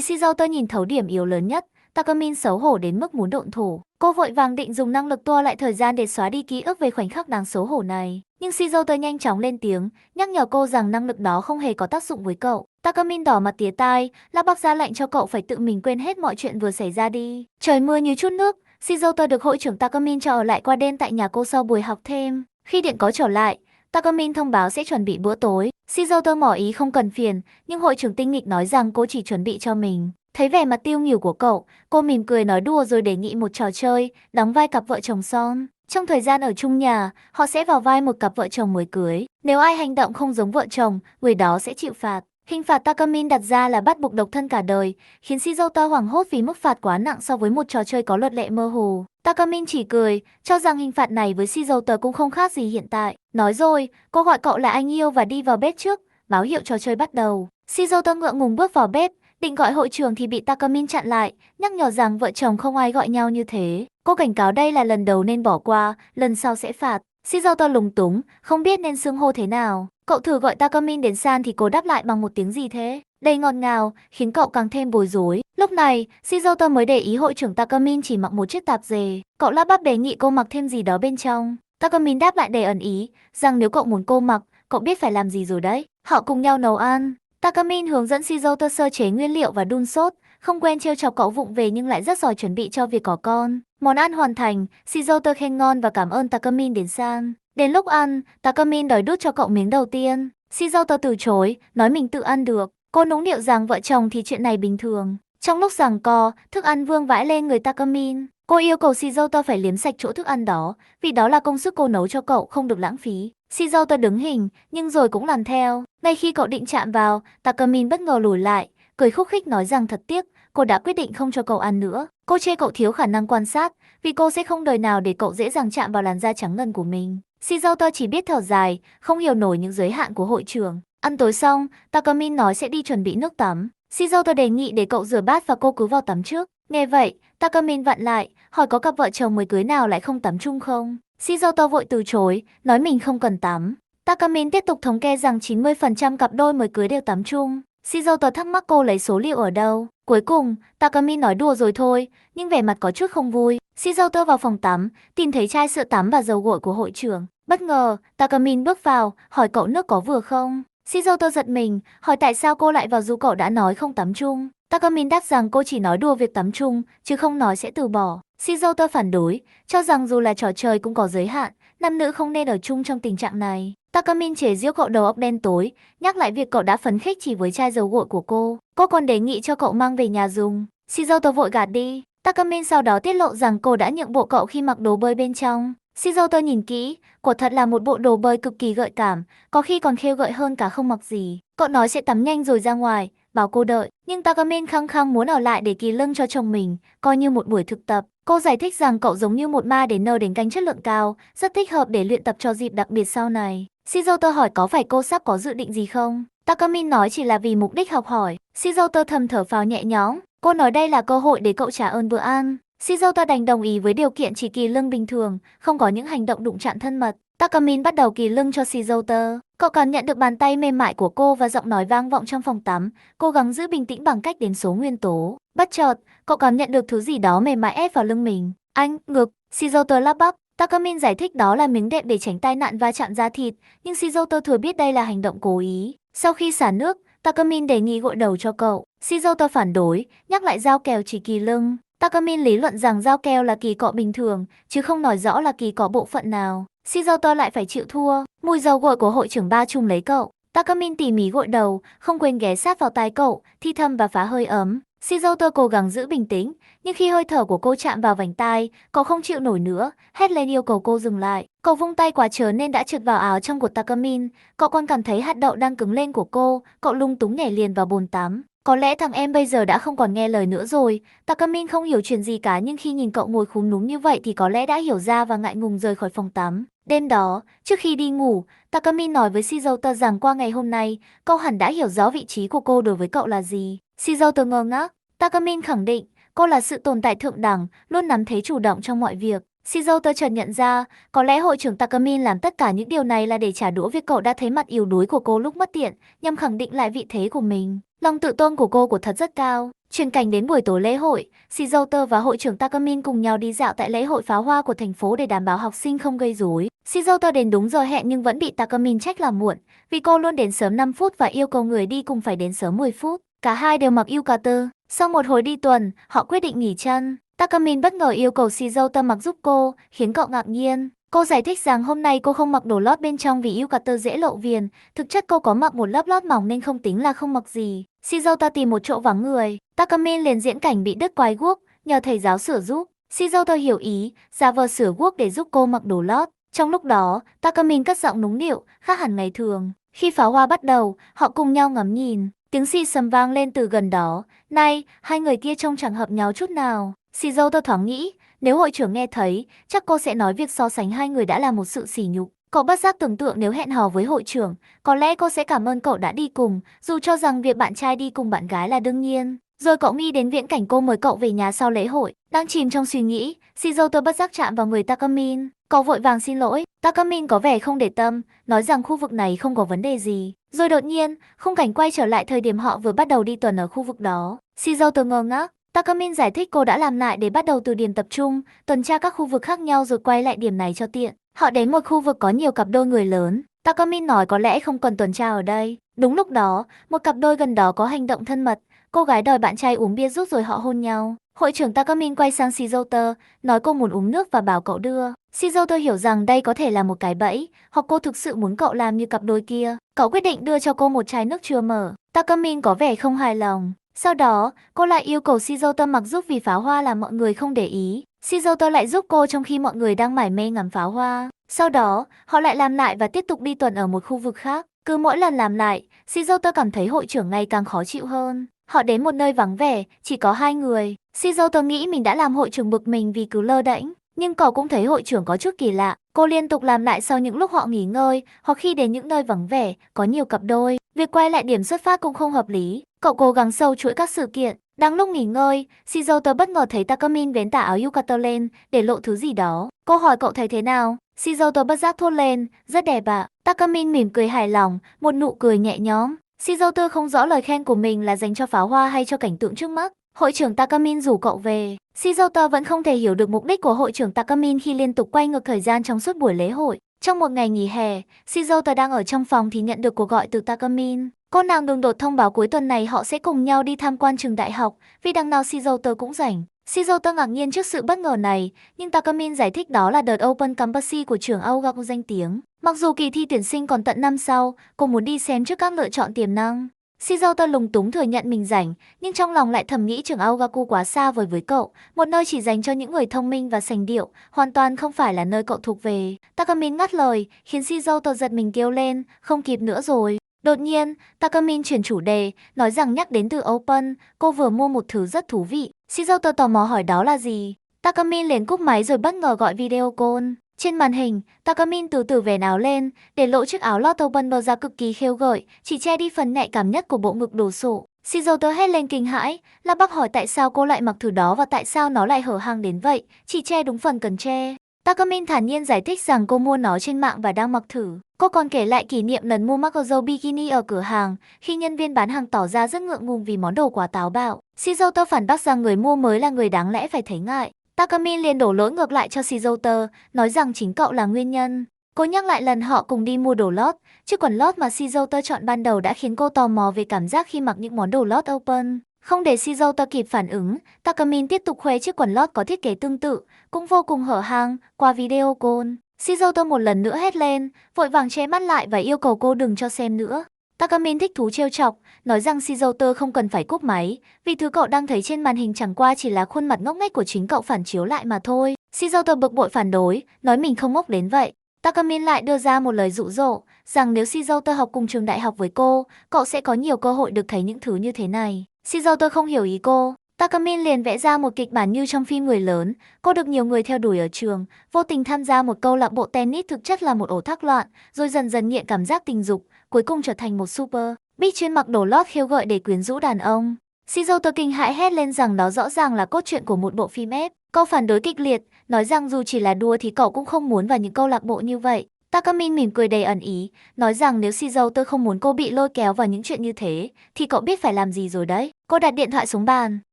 Shizuto nhìn thấu điểm yếu lớn nhất, Takamin xấu hổ đến mức muốn độn thổ. Cô vội vàng định dùng năng lực tua lại thời gian để xóa đi ký ức về khoảnh khắc đáng xấu hổ này. Nhưng Shizuto nhanh chóng lên tiếng, nhắc nhở cô rằng năng lực đó không hề có tác dụng với cậu. Takamin đỏ mặt tía tai, lắp bắp ra lệnh cho cậu phải tự mình quên hết mọi chuyện vừa xảy ra đi. Trời mưa như chút nước, Shizuto được hội trưởng Takamin cho ở lại qua đêm tại nhà cô sau buổi học thêm. Khi điện có trở lại, Takamin thông báo sẽ chuẩn bị bữa tối. Shizuto ngỏ ý không cần phiền, nhưng hội trưởng tinh nghịch nói rằng cô chỉ chuẩn bị cho mình. Thấy vẻ mặt tiêu nghỉu của cậu, cô mỉm cười nói đùa rồi đề nghị một trò chơi, đóng vai cặp vợ chồng son. Trong thời gian ở chung nhà, họ sẽ vào vai một cặp vợ chồng mới cưới. Nếu ai hành động không giống vợ chồng, người đó sẽ chịu phạt. Hình phạt Takamin đặt ra là bắt buộc độc thân cả đời, khiến Shizuto hoảng hốt vì mức phạt quá nặng so với một trò chơi có luật lệ mơ hồ. Takamin chỉ cười, cho rằng hình phạt này với Shizuto cũng không khác gì hiện tại. Nói rồi, cô gọi cậu là anh yêu và đi vào bếp trước, báo hiệu trò chơi bắt đầu. Shizuto ngượng ngùng bước vào bếp, định gọi hội trưởng thì bị Takamin chặn lại, nhắc nhở rằng vợ chồng không ai gọi nhau như thế. Cô cảnh cáo đây là lần đầu nên bỏ qua, lần sau sẽ phạt. Shizuto lúng túng, không biết nên xưng hô thế nào. Cậu thử gọi Takamin đến san thì cô đáp lại bằng một tiếng gì thế? Đầy ngọt ngào, khiến cậu càng thêm bối rối. Lúc này, Shizuto mới để ý hội trưởng Takamin chỉ mặc một chiếc tạp dề. Cậu lắp bắp đề nghị cô mặc thêm gì đó bên trong. Takamin đáp lại đầy ẩn ý, rằng nếu cậu muốn cô mặc, cậu biết phải làm gì rồi đấy. Họ cùng nhau nấu ăn. Takamin hướng dẫn Shizuto sơ chế nguyên liệu và đun sốt, không quen trêu chọc cậu vụng về nhưng lại rất giỏi chuẩn bị cho việc có con. Món ăn hoàn thành, Shizuto khen ngon và cảm ơn Takamin đến san. Đến lúc ăn, Takamin đòi đút cho cậu miếng đầu tiên. Shizuto từ chối, nói mình tự ăn được. Cô nũng nịu rằng vợ chồng thì chuyện này bình thường. Trong lúc giằng co, thức ăn vương vãi lên người Takamin. Cô yêu cầu Shizuto phải liếm sạch chỗ thức ăn đó, vì đó là công sức cô nấu cho cậu không được lãng phí. Shizuto đứng hình, nhưng rồi cũng làm theo. Ngay khi cậu định chạm vào, Takamin bất ngờ lùi lại, cười khúc khích nói rằng thật tiếc, cô đã quyết định không cho cậu ăn nữa. Cô chê cậu thiếu khả năng quan sát, vì cô sẽ không đời nào để cậu dễ dàng chạm vào làn da trắng ngần của mình. Shizuto chỉ biết thở dài, không hiểu nổi những giới hạn của hội trưởng. Ăn tối xong, Takamin nói sẽ đi chuẩn bị nước tắm. Shizuto đề nghị để cậu rửa bát và cô cứ vào tắm trước. Nghe vậy, Takamin vặn lại, hỏi có cặp vợ chồng mới cưới nào lại không tắm chung không? Shizuto vội từ chối, nói mình không cần tắm. Takamin tiếp tục thống kê rằng 90% cặp đôi mới cưới đều tắm chung. Shizuto thắc mắc cô lấy số liệu ở đâu. Cuối cùng, Takamin nói đùa rồi thôi, nhưng vẻ mặt có chút không vui. Shizuto vào phòng tắm, tìm thấy chai sữa tắm và dầu gội của hội trưởng. Bất ngờ, Takamin bước vào, hỏi cậu nước có vừa không. Shizuto giật mình, hỏi tại sao cô lại vào dù cậu đã nói không tắm chung. Takamin đáp rằng cô chỉ nói đùa việc tắm chung, chứ không nói sẽ từ bỏ. Shizuto phản đối, cho rằng dù là trò chơi cũng có giới hạn, nam nữ không nên ở chung trong tình trạng này. Takamin chế giễu cậu đầu óc đen tối, nhắc lại việc cậu đã phấn khích chỉ với chai dầu gội của cô. Cô còn đề nghị cho cậu mang về nhà dùng. Shizuto vội gạt đi. Takamin sau đó tiết lộ rằng cô đã nhượng bộ cậu khi mặc đồ bơi bên trong. Shizuto nhìn kỹ, quả thật là một bộ đồ bơi cực kỳ gợi cảm, có khi còn khêu gợi hơn cả không mặc gì. Cậu nói sẽ tắm nhanh rồi ra ngoài, bảo cô đợi, nhưng Takamin khăng khăng muốn ở lại để kỳ lưng cho chồng mình, coi như một buổi thực tập. Cô giải thích rằng cậu giống như một ma đến nơ đến canh chất lượng cao, rất thích hợp để luyện tập cho dịp đặc biệt sau này. Shizuto hỏi có phải cô sắp có dự định gì không? Takamin nói chỉ là vì mục đích học hỏi. Shizuto thầm thở phào nhẹ nhõm, cô nói đây là cơ hội để cậu trả ơn bữa ăn. Shizuto đành đồng ý với điều kiện chỉ kỳ lưng bình thường, không có những hành động đụng chạm thân mật. Takamin bắt đầu kỳ lưng cho Shizuto. Cậu cảm nhận được bàn tay mềm mại của cô và giọng nói vang vọng trong phòng tắm, cố gắng giữ bình tĩnh bằng cách đếm số nguyên tố. Bất chợt, cậu cảm nhận được thứ gì đó mềm mại ép vào lưng mình. Anh, ngực, Shizuto lắp bắp. Takamin giải thích đó là miếng đệm để tránh tai nạn va chạm da thịt, nhưng Shizuto thừa biết đây là hành động cố ý. Sau khi xả nước, Takamin đề nghị gội đầu cho cậu. Shizuto phản đối, nhắc lại dao kèo chỉ kỳ lưng. Takamin lý luận rằng dao keo là kỳ cọ bình thường, chứ không nói rõ là kỳ cọ bộ phận nào. Shizuto lại phải chịu thua. Mùi dầu gội của hội trưởng Ba trùm lấy cậu. Takamin tỉ mỉ gội đầu, không quên ghé sát vào tai cậu, thi thầm và phá hơi ấm. Shizuto cố gắng giữ bình tĩnh, nhưng khi hơi thở của cô chạm vào vành tai, cậu không chịu nổi nữa, hét lên yêu cầu cô dừng lại. Cậu vung tay quá trớn nên đã trượt vào áo trong của Takamin. Cậu còn cảm thấy hạt đậu đang cứng lên của cô, cậu lung túng nhảy liền vào bồn tắm. Có lẽ thằng em bây giờ đã không còn nghe lời nữa rồi. Takamin không hiểu chuyện gì cả, nhưng khi nhìn cậu ngồi khúm núm như vậy thì có lẽ đã hiểu ra và ngại ngùng rời khỏi phòng tắm. Đêm đó, trước khi đi ngủ, Takamin nói với Shizuto rằng qua ngày hôm nay, cậu hẳn đã hiểu rõ vị trí của cô đối với cậu là gì. Shizuto ngơ ngác. Takamin khẳng định, cô là sự tồn tại thượng đẳng, luôn nắm thế chủ động trong mọi việc. Shizuto chợt nhận ra, có lẽ hội trưởng Takamin làm tất cả những điều này là để trả đũa việc cậu đã thấy mặt yếu đuối của cô lúc mất tiện, nhằm khẳng định lại vị thế của mình. Lòng tự tôn của cô thật rất cao. Chuyển cảnh đến buổi tối lễ hội, Shizuto và hội trưởng Takamin cùng nhau đi dạo tại lễ hội pháo hoa của thành phố để đảm bảo học sinh không gây rối. Shizuto đến đúng giờ hẹn nhưng vẫn bị Takamin trách là muộn, vì cô luôn đến sớm 5 phút và yêu cầu người đi cùng phải đến sớm 10 phút. Cả hai đều mặc yukata. Sau một hồi đi tuần, họ quyết định nghỉ chân. Takamin bất ngờ yêu cầu Shizuto mặc giúp cô, khiến cậu ngạc nhiên. Cô giải thích rằng hôm nay cô không mặc đồ lót bên trong vì yukata dễ lộ viền, thực chất cô có mặc một lớp lót mỏng nên không tính là không mặc gì. Shizuto tìm một chỗ vắng người, Takamin liền diễn cảnh bị đứt quai guốc, nhờ thầy giáo sửa giúp. Shizuto hiểu ý, giả vờ sửa guốc để giúp cô mặc đồ lót. Trong lúc đó, Takamin cất giọng nũng nịu, khác hẳn ngày thường. Khi pháo hoa bắt đầu, họ cùng nhau ngắm nhìn. Tiếng xì xầm vang lên từ gần đó. Này, hai người kia trông chẳng hợp nhau chút nào. Shizuto thoáng nghĩ, nếu hội trưởng nghe thấy, chắc cô sẽ nói việc so sánh hai người đã là một sự sỉ nhục. Cậu bất giác tưởng tượng nếu hẹn hò với hội trưởng, có lẽ cô sẽ cảm ơn cậu đã đi cùng, dù cho rằng việc bạn trai đi cùng bạn gái là đương nhiên. Rồi cậu nghĩ đến viễn cảnh cô mời cậu về nhà sau lễ hội. Đang chìm trong suy nghĩ, Shizuto bất giác chạm vào người Takamin. Cậu vội vàng xin lỗi. Takamin có vẻ không để tâm, nói rằng khu vực này không có vấn đề gì. Rồi đột nhiên, khung cảnh quay trở lại thời điểm họ vừa bắt đầu đi tuần ở khu vực đó. Shizuto ngơ ngác. Takamin giải thích cô đã làm lại để bắt đầu từ điểm tập trung, tuần tra các khu vực khác nhau rồi quay lại điểm này cho tiện. Họ đến một khu vực có nhiều cặp đôi người lớn. Takamin nói có lẽ không cần tuần tra ở đây. Đúng lúc đó, một cặp đôi gần đó có hành động thân mật. Cô gái đòi bạn trai uống bia rút rồi họ hôn nhau. Hội trưởng Takamin quay sang Shizuto, nói cô muốn uống nước và bảo cậu đưa. Shizuto hiểu rằng đây có thể là một cái bẫy, hoặc cô thực sự muốn cậu làm như cặp đôi kia. Cậu quyết định đưa cho cô một chai nước chưa mở. Takamin có vẻ không hài lòng. Sau đó, cô lại yêu cầu Shizuto mặc giúp vì pháo hoa làm mọi người không để ý. Shizuto lại giúp cô trong khi mọi người đang mải mê ngắm pháo hoa. Sau đó, họ lại làm lại và tiếp tục đi tuần ở một khu vực khác. Cứ mỗi lần làm lại, Shizuto cảm thấy hội trưởng ngày càng khó chịu hơn. Họ đến một nơi vắng vẻ, chỉ có hai người. Shizuto nghĩ mình đã làm hội trưởng bực mình vì cứ lơ đễnh. Nhưng cậu cũng thấy hội trưởng có chút kỳ lạ. Cô liên tục làm lại sau những lúc họ nghỉ ngơi, hoặc khi đến những nơi vắng vẻ, có nhiều cặp đôi. Việc quay lại điểm xuất phát cũng không hợp lý. Cậu cố gắng sâu chuỗi các sự kiện. Đang lúc nghỉ ngơi, Shizuto bất ngờ thấy Takamin vén tà áo yukata lên, để lộ thứ gì đó. Cô hỏi cậu thấy thế nào? Shizuto bất giác thốt lên, rất đẹp ạ. Takamin mỉm cười hài lòng, một nụ cười nhẹ nhõm. Shizuto không rõ lời khen của mình là dành cho pháo hoa hay cho cảnh tượng trước mắt. Hội trưởng Takamin rủ cậu về. Shizuto vẫn không thể hiểu được mục đích của hội trưởng Takamin khi liên tục quay ngược thời gian trong suốt buổi lễ hội. Trong một ngày nghỉ hè, Shizuto đang ở trong phòng thì nhận được cuộc gọi từ Takamin. Cô nàng đột ngột thông báo cuối tuần này họ sẽ cùng nhau đi tham quan trường đại học, vì đằng nào Shizuto cũng rảnh. Shizuto ngạc nhiên trước sự bất ngờ này, nhưng Takamin giải thích đó là đợt Open Campus của trường Aogaku danh tiếng. Mặc dù kỳ thi tuyển sinh còn tận năm sau, cô muốn đi xem trước các lựa chọn tiềm năng. Shizuto lúng túng thừa nhận mình rảnh, nhưng trong lòng lại thầm nghĩ trường Aogaku quá xa vời với cậu, một nơi chỉ dành cho những người thông minh và sành điệu, hoàn toàn không phải là nơi cậu thuộc về. Takamin ngắt lời, khiến Shizuto giật mình kêu lên, không kịp nữa rồi. Đột nhiên, Takamin chuyển chủ đề, nói rằng nhắc đến từ Open, cô vừa mua một thứ rất thú vị. Shizuto tò mò hỏi đó là gì. Takamin liền cúp máy rồi bất ngờ gọi video call. Trên màn hình, Takamin từ từ vén áo lên, để lộ chiếc áo lót Open bờ ra cực kỳ khêu gợi, chỉ che đi phần nhạy cảm nhất của bộ ngực đồ sộ. Shizuto hét lên kinh hãi, lắp bắp hỏi tại sao cô lại mặc thứ đó và tại sao nó lại hở hang đến vậy, chỉ che đúng phần cần che. Takamin thản nhiên giải thích rằng cô mua nó trên mạng và đang mặc thử. Cô còn kể lại kỷ niệm lần mua Macro bikini ở cửa hàng, khi nhân viên bán hàng tỏ ra rất ngượng ngùng vì món đồ quá táo bạo. Shizuto phản bác rằng người mua mới là người đáng lẽ phải thấy ngại. Takamin liền đổ lỗi ngược lại cho Shizuto, nói rằng chính cậu là nguyên nhân. Cô nhắc lại lần họ cùng đi mua đồ lót, chiếc quần lót mà Shizuto chọn ban đầu đã khiến cô tò mò về cảm giác khi mặc những món đồ lót Open. Không để Shizuoka kịp phản ứng, Takamin tiếp tục khoe chiếc quần lót có thiết kế tương tự, cũng vô cùng hở hang, qua video call. Shizuoka một lần nữa hét lên, vội vàng che mắt lại và yêu cầu cô đừng cho xem nữa. Takamin thích thú trêu chọc, nói rằng Shizuoka không cần phải cúp máy, vì thứ cậu đang thấy trên màn hình chẳng qua chỉ là khuôn mặt ngốc nghếch của chính cậu phản chiếu lại mà thôi. Shizuoka bực bội phản đối, nói mình không ngốc đến vậy. Takamin lại đưa ra một lời dụ dỗ, rằng nếu Shizuoka học cùng trường đại học với cô, cậu sẽ có nhiều cơ hội được thấy những thứ như thế này. Shizuoka không hiểu ý cô. Takamin liền vẽ ra một kịch bản như trong phim người lớn, cô được nhiều người theo đuổi ở trường, vô tình tham gia một câu lạc bộ tennis thực chất là một ổ thác loạn, rồi dần dần nghiện cảm giác tình dục, cuối cùng trở thành một super bitch chuyên mặc đồ lót khiêu gợi để quyến rũ đàn ông. Shizuoka kinh hãi hét lên rằng đó rõ ràng là cốt truyện của một bộ phim ép. Cậu phản đối kịch liệt, nói rằng dù chỉ là đùa thì cậu cũng không muốn vào những câu lạc bộ như vậy. Takamin mỉm cười đầy ẩn ý, nói rằng nếu Shizuoka không muốn cô bị lôi kéo vào những chuyện như thế, thì cậu biết phải làm gì rồi đấy. Cô đặt điện thoại xuống bàn,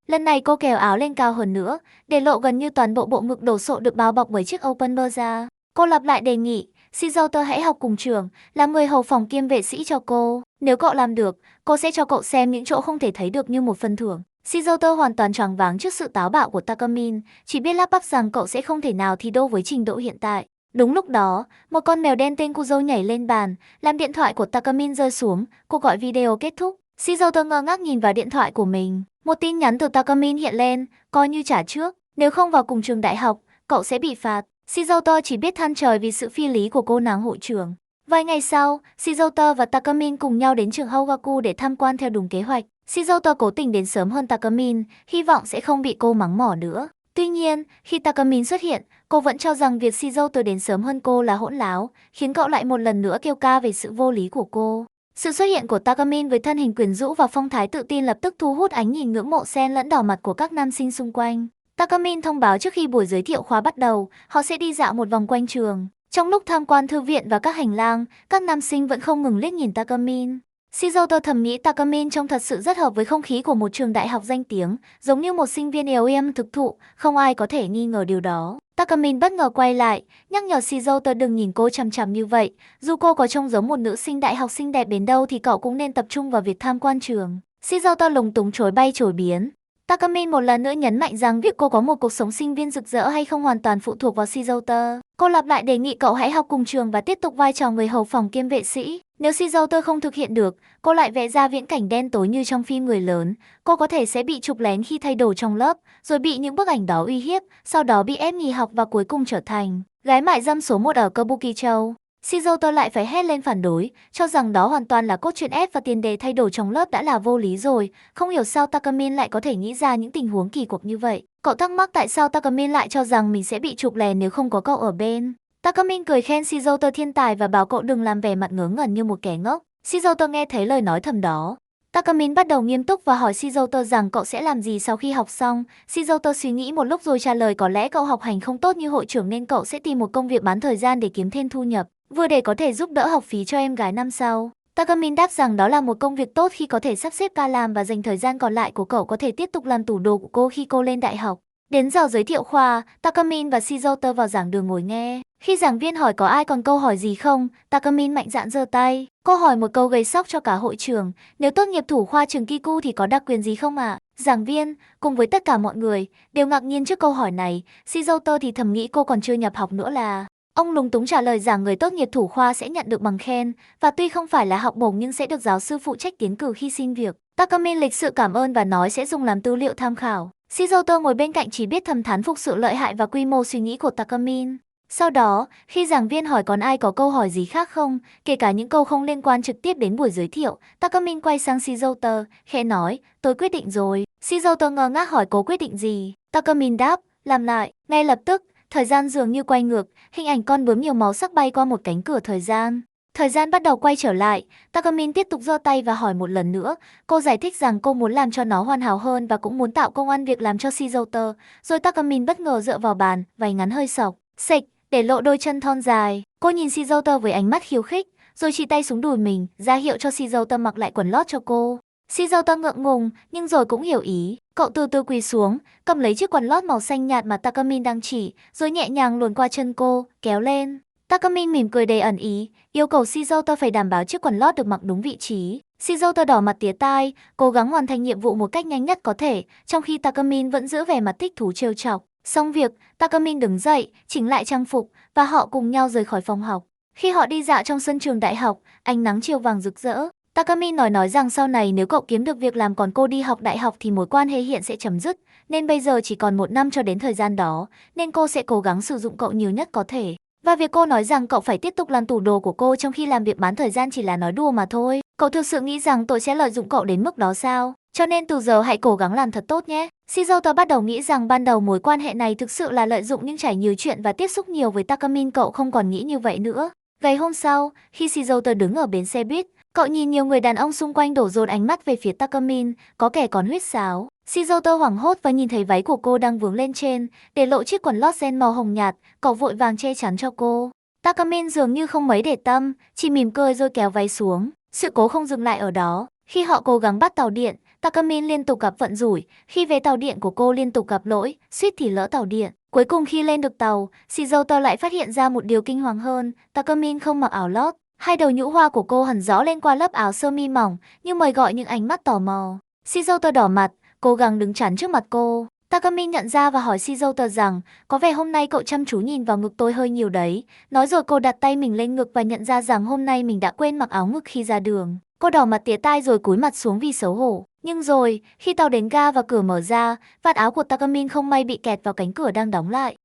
lần này cô kéo áo lên cao hơn nữa, để lộ gần như toàn bộ bộ ngực đồ sộ được bao bọc bởi chiếc open bra ra. Cô lặp lại đề nghị, Shizuoka hãy học cùng trường, làm người hầu phòng kiêm vệ sĩ cho cô. Nếu cậu làm được, cô sẽ cho cậu xem những chỗ không thể thấy được như một phần thưởng. Shizuoka hoàn toàn choáng váng trước sự táo bạo của Takamin, chỉ biết lắp bắp rằng cậu sẽ không thể nào thi đỗ với trình độ hiện tại. Đúng lúc đó, một con mèo đen tên Kuzo nhảy lên bàn, làm điện thoại của Takamin rơi xuống, cuộc gọi video kết thúc. Shizuoka ngơ ngác nhìn vào điện thoại của mình, một tin nhắn từ Takamin hiện lên, coi như trả trước, nếu không vào cùng trường đại học, cậu sẽ bị phạt. Shizuoka chỉ biết than trời vì sự phi lý của cô nàng hội trưởng. Vài ngày sau, Shizuoka và Takamin cùng nhau đến trường Hogaku để tham quan theo đúng kế hoạch. Shizuoka cố tình đến sớm hơn Takamin, hy vọng sẽ không bị cô mắng mỏ nữa. Tuy nhiên, khi Takamin xuất hiện, cô vẫn cho rằng việc Shizuoka đến sớm hơn cô là hỗn láo, khiến cậu lại một lần nữa kêu ca về sự vô lý của cô. Sự xuất hiện của Takamin với thân hình quyến rũ và phong thái tự tin lập tức thu hút ánh nhìn ngưỡng mộ xen lẫn đỏ mặt của các nam sinh xung quanh. Takamin thông báo trước khi buổi giới thiệu khóa bắt đầu, họ sẽ đi dạo một vòng quanh trường. Trong lúc tham quan thư viện và các hành lang, các nam sinh vẫn không ngừng liếc nhìn Takamin. Shizuoka thầm nghĩ Takamin trông thật sự rất hợp với không khí của một trường đại học danh tiếng, giống như một sinh viên yếu êm thực thụ, không ai có thể nghi ngờ điều đó. Takamin bất ngờ quay lại, nhắc nhở Shizuoka đừng nhìn cô chằm chằm như vậy, dù cô có trông giống một nữ sinh đại học xinh đẹp đến đâu thì cậu cũng nên tập trung vào việc tham quan trường. Shizuoka lúng túng chối bay chối biến. Takamin một lần nữa nhấn mạnh rằng việc cô có một cuộc sống sinh viên rực rỡ hay không hoàn toàn phụ thuộc vào Shizuoka. Cô lặp lại đề nghị cậu hãy học cùng trường và tiếp tục vai trò người hầu phòng kiêm vệ sĩ. Nếu Shizuoka không thực hiện được, cô lại vẽ ra viễn cảnh đen tối như trong phim người lớn. Cô có thể sẽ bị chụp lén khi thay đồ trong lớp, rồi bị những bức ảnh đó uy hiếp, sau đó bị ép nghỉ học và cuối cùng trở thành gái mại dâm số 1 ở Kabukicho. Shizuoka lại phải hét lên phản đối, cho rằng đó hoàn toàn là cốt truyện ép và tiền đề thay đổi trong lớp đã là vô lý rồi. Không hiểu sao Takamin lại có thể nghĩ ra những tình huống kỳ quặc như vậy. Cậu thắc mắc tại sao Takamin lại cho rằng mình sẽ bị chụp lén nếu không có cậu ở bên. Takamin cười khen Shizuoka thiên tài và bảo cậu đừng làm vẻ mặt ngớ ngẩn như một kẻ ngốc. Shizuoka nghe thấy lời nói thầm đó. Takamin bắt đầu nghiêm túc và hỏi Shizuoka rằng cậu sẽ làm gì sau khi học xong. Shizuoka suy nghĩ một lúc rồi trả lời có lẽ cậu học hành không tốt như hội trưởng nên cậu sẽ tìm một công việc bán thời gian để kiếm thêm thu nhập, vừa để có thể giúp đỡ học phí cho em gái năm sau. Takamin đáp rằng đó là một công việc tốt khi có thể sắp xếp ca làm và dành thời gian còn lại của cậu có thể tiếp tục làm tủ đồ của cô khi cô lên đại học. Đến giờ giới thiệu khoa, Takamin và Shizuoka vào giảng đường ngồi nghe. Khi giảng viên hỏi có ai còn câu hỏi gì không, Takamin mạnh dạn giơ tay. Cô hỏi một câu gây sốc cho cả hội trường, nếu tốt nghiệp thủ khoa trường Kiku thì có đặc quyền gì không ạ? Giảng viên, cùng với tất cả mọi người, đều ngạc nhiên trước câu hỏi này. Shizuoka thì thầm nghĩ cô còn chưa nhập học nữa là. Ông lúng túng trả lời rằng người tốt nghiệp thủ khoa sẽ nhận được bằng khen, và tuy không phải là học bổng nhưng sẽ được giáo sư phụ trách tiến cử khi xin việc. Takamin lịch sự cảm ơn và nói sẽ dùng làm tư liệu tham khảo. Shizuoka ngồi bên cạnh chỉ biết thầm thán phục sự lợi hại và quy mô suy nghĩ của Takamin. Sau đó, khi giảng viên hỏi còn ai có câu hỏi gì khác không, kể cả những câu không liên quan trực tiếp đến buổi giới thiệu, Takamin quay sang Shizuoka, khẽ nói, tôi quyết định rồi. Shizuoka ngơ ngác hỏi cô quyết định gì. Takamin đáp, làm lại. Ngay lập tức, thời gian dường như quay ngược, hình ảnh con bướm nhiều màu sắc bay qua một cánh cửa thời gian. Thời gian bắt đầu quay trở lại, Takamin tiếp tục giơ tay và hỏi một lần nữa. Cô giải thích rằng cô muốn làm cho nó hoàn hảo hơn và cũng muốn tạo công ăn việc làm cho Shizuoka. Rồi Takamin bất ngờ dựa vào bàn, váy ngắn hơi xộc, xệch, để lộ đôi chân thon dài. Cô nhìn Shizuoka với ánh mắt khiêu khích, rồi chỉ tay xuống đùi mình, ra hiệu cho Shizuoka mặc lại quần lót cho cô. Shizuoka ngượng ngùng, nhưng rồi cũng hiểu ý. Cậu từ từ quỳ xuống, cầm lấy chiếc quần lót màu xanh nhạt mà Takamin đang chỉ, rồi nhẹ nhàng luồn qua chân cô, kéo lên. Takamin mỉm cười đầy ẩn ý, yêu cầu Shizuoka phải đảm bảo chiếc quần lót được mặc đúng vị trí. Shizuto đỏ mặt tía tai, cố gắng hoàn thành nhiệm vụ một cách nhanh nhất có thể, trong khi Takamin vẫn giữ vẻ mặt thích thú trêu chọc. Xong việc, Takamin đứng dậy, chỉnh lại trang phục, và họ cùng nhau rời khỏi phòng học. Khi họ đi dạo trong sân trường đại học, ánh nắng chiều vàng rực rỡ. Takamin nói rằng sau này nếu cậu kiếm được việc làm còn cô đi học đại học thì mối quan hệ hiện sẽ chấm dứt, nên bây giờ chỉ còn 1 năm cho đến thời gian đó, nên cô sẽ cố gắng sử dụng cậu nhiều nhất có thể. Và việc cô nói rằng cậu phải tiếp tục làm tủ đồ của cô trong khi làm việc bán thời gian chỉ là nói đùa mà thôi. Cậu thực sự nghĩ rằng tôi sẽ lợi dụng cậu đến mức đó sao? Cho nên từ giờ hãy cố gắng làm thật tốt nhé. Shizuto bắt đầu nghĩ rằng ban đầu mối quan hệ này thực sự là lợi dụng, nhưng trải nhiều chuyện và tiếp xúc nhiều với Takamin cậu không còn nghĩ như vậy nữa. Ngày hôm sau, khi Shizuto đứng ở bến xe buýt, cậu nhìn nhiều người đàn ông xung quanh đổ dồn ánh mắt về phía Takamin, có kẻ còn huýt sáo. Shizuto hoảng hốt và nhìn thấy váy của cô đang vướng lên trên, để lộ chiếc quần lót ren màu hồng nhạt, cậu vội vàng che chắn cho cô. Takamin dường như không mấy để tâm, chỉ mỉm cười rồi kéo váy xuống. Sự cố không dừng lại ở đó. Khi họ cố gắng bắt tàu điện, Takamin liên tục gặp vận rủi. Khi về tàu điện của cô liên tục gặp lỗi, suýt thì lỡ tàu điện. Cuối cùng khi lên được tàu, Shizuto lại phát hiện ra một điều kinh hoàng hơn. Takamin không mặc áo lót. Hai đầu nhũ hoa của cô hằn rõ lên qua lớp áo sơ mi mỏng, như mời gọi những ánh mắt tò mò. Shizuto đỏ mặt, cố gắng đứng chắn trước mặt cô. Takamin nhận ra và hỏi Shizuto rằng, có vẻ hôm nay cậu chăm chú nhìn vào ngực tôi hơi nhiều đấy. Nói rồi cô đặt tay mình lên ngực và nhận ra rằng hôm nay mình đã quên mặc áo ngực khi ra đường. Cô đỏ mặt tía tai rồi cúi mặt xuống vì xấu hổ. Nhưng rồi, khi tàu đến ga và cửa mở ra, vạt áo của Takamin không may bị kẹt vào cánh cửa đang đóng lại.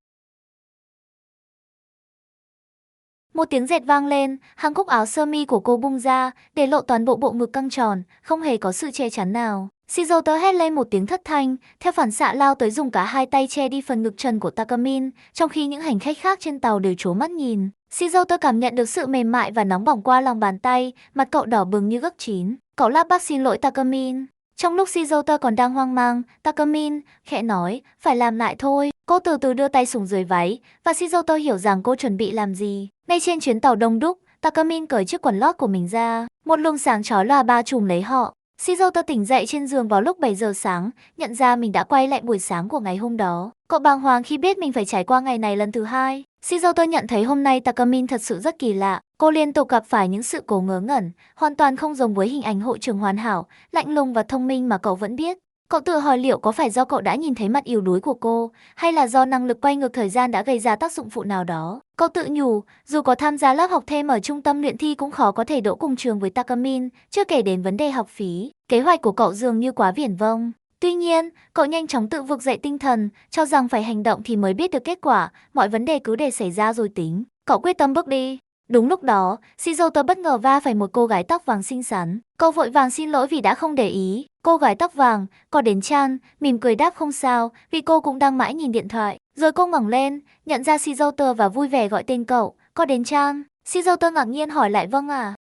Một tiếng rẹt vang lên, hàng cúc áo sơ mi của cô bung ra, để lộ toàn bộ bộ ngực căng tròn, không hề có sự che chắn nào. Shizuto hét lên một tiếng thất thanh, theo phản xạ lao tới dùng cả hai tay che đi phần ngực trần của Takamin, trong khi những hành khách khác trên tàu đều trố mắt nhìn. Shizuto cảm nhận được sự mềm mại và nóng bỏng qua lòng bàn tay, mặt cậu đỏ bừng như gấc chín. Cậu lắp bắp xin lỗi Takamin. Trong lúc Shizuto còn đang hoang mang, Takamin khẽ nói, phải làm lại thôi. Cô từ từ đưa tay xuống dưới váy, và Shizuto hiểu rằng cô chuẩn bị làm gì. Ngay trên chuyến tàu đông đúc, Takamin cởi chiếc quần lót của mình ra. Một luồng sáng chói lòa bao trùm lấy họ. Shizuto tỉnh dậy trên giường vào lúc 7 giờ sáng, nhận ra mình đã quay lại buổi sáng của ngày hôm đó. Cậu bàng hoàng khi biết mình phải trải qua ngày này lần thứ hai. Shizuto nhận thấy hôm nay Takamin thật sự rất kỳ lạ. Cô liên tục gặp phải những sự cố ngớ ngẩn, hoàn toàn không giống với hình ảnh hội trưởng hoàn hảo, lạnh lùng và thông minh mà cậu vẫn biết. Cậu tự hỏi liệu có phải do cậu đã nhìn thấy mặt yếu đuối của cô, hay là do năng lực quay ngược thời gian đã gây ra tác dụng phụ nào đó. Cậu tự nhủ, dù có tham gia lớp học thêm ở trung tâm luyện thi cũng khó có thể đỗ cùng trường với Takamin, chưa kể đến vấn đề học phí. Kế hoạch của cậu dường như quá viển vông. Tuy nhiên, cậu nhanh chóng tự vực dậy tinh thần, cho rằng phải hành động thì mới biết được kết quả, mọi vấn đề cứ để xảy ra rồi tính. Cậu quyết tâm bước đi. Đúng lúc đó, Shizuto bất ngờ va phải một cô gái tóc vàng xinh xắn. Cậu vội vàng xin lỗi vì đã không để ý. Cô gái tóc vàng, có đến chan, mỉm cười đáp không sao, vì cô cũng đang mãi nhìn điện thoại. Rồi cô ngẩng lên, nhận ra Shizuto và vui vẻ gọi tên cậu, có đến chan. Shizuto ngạc nhiên hỏi lại vâng à.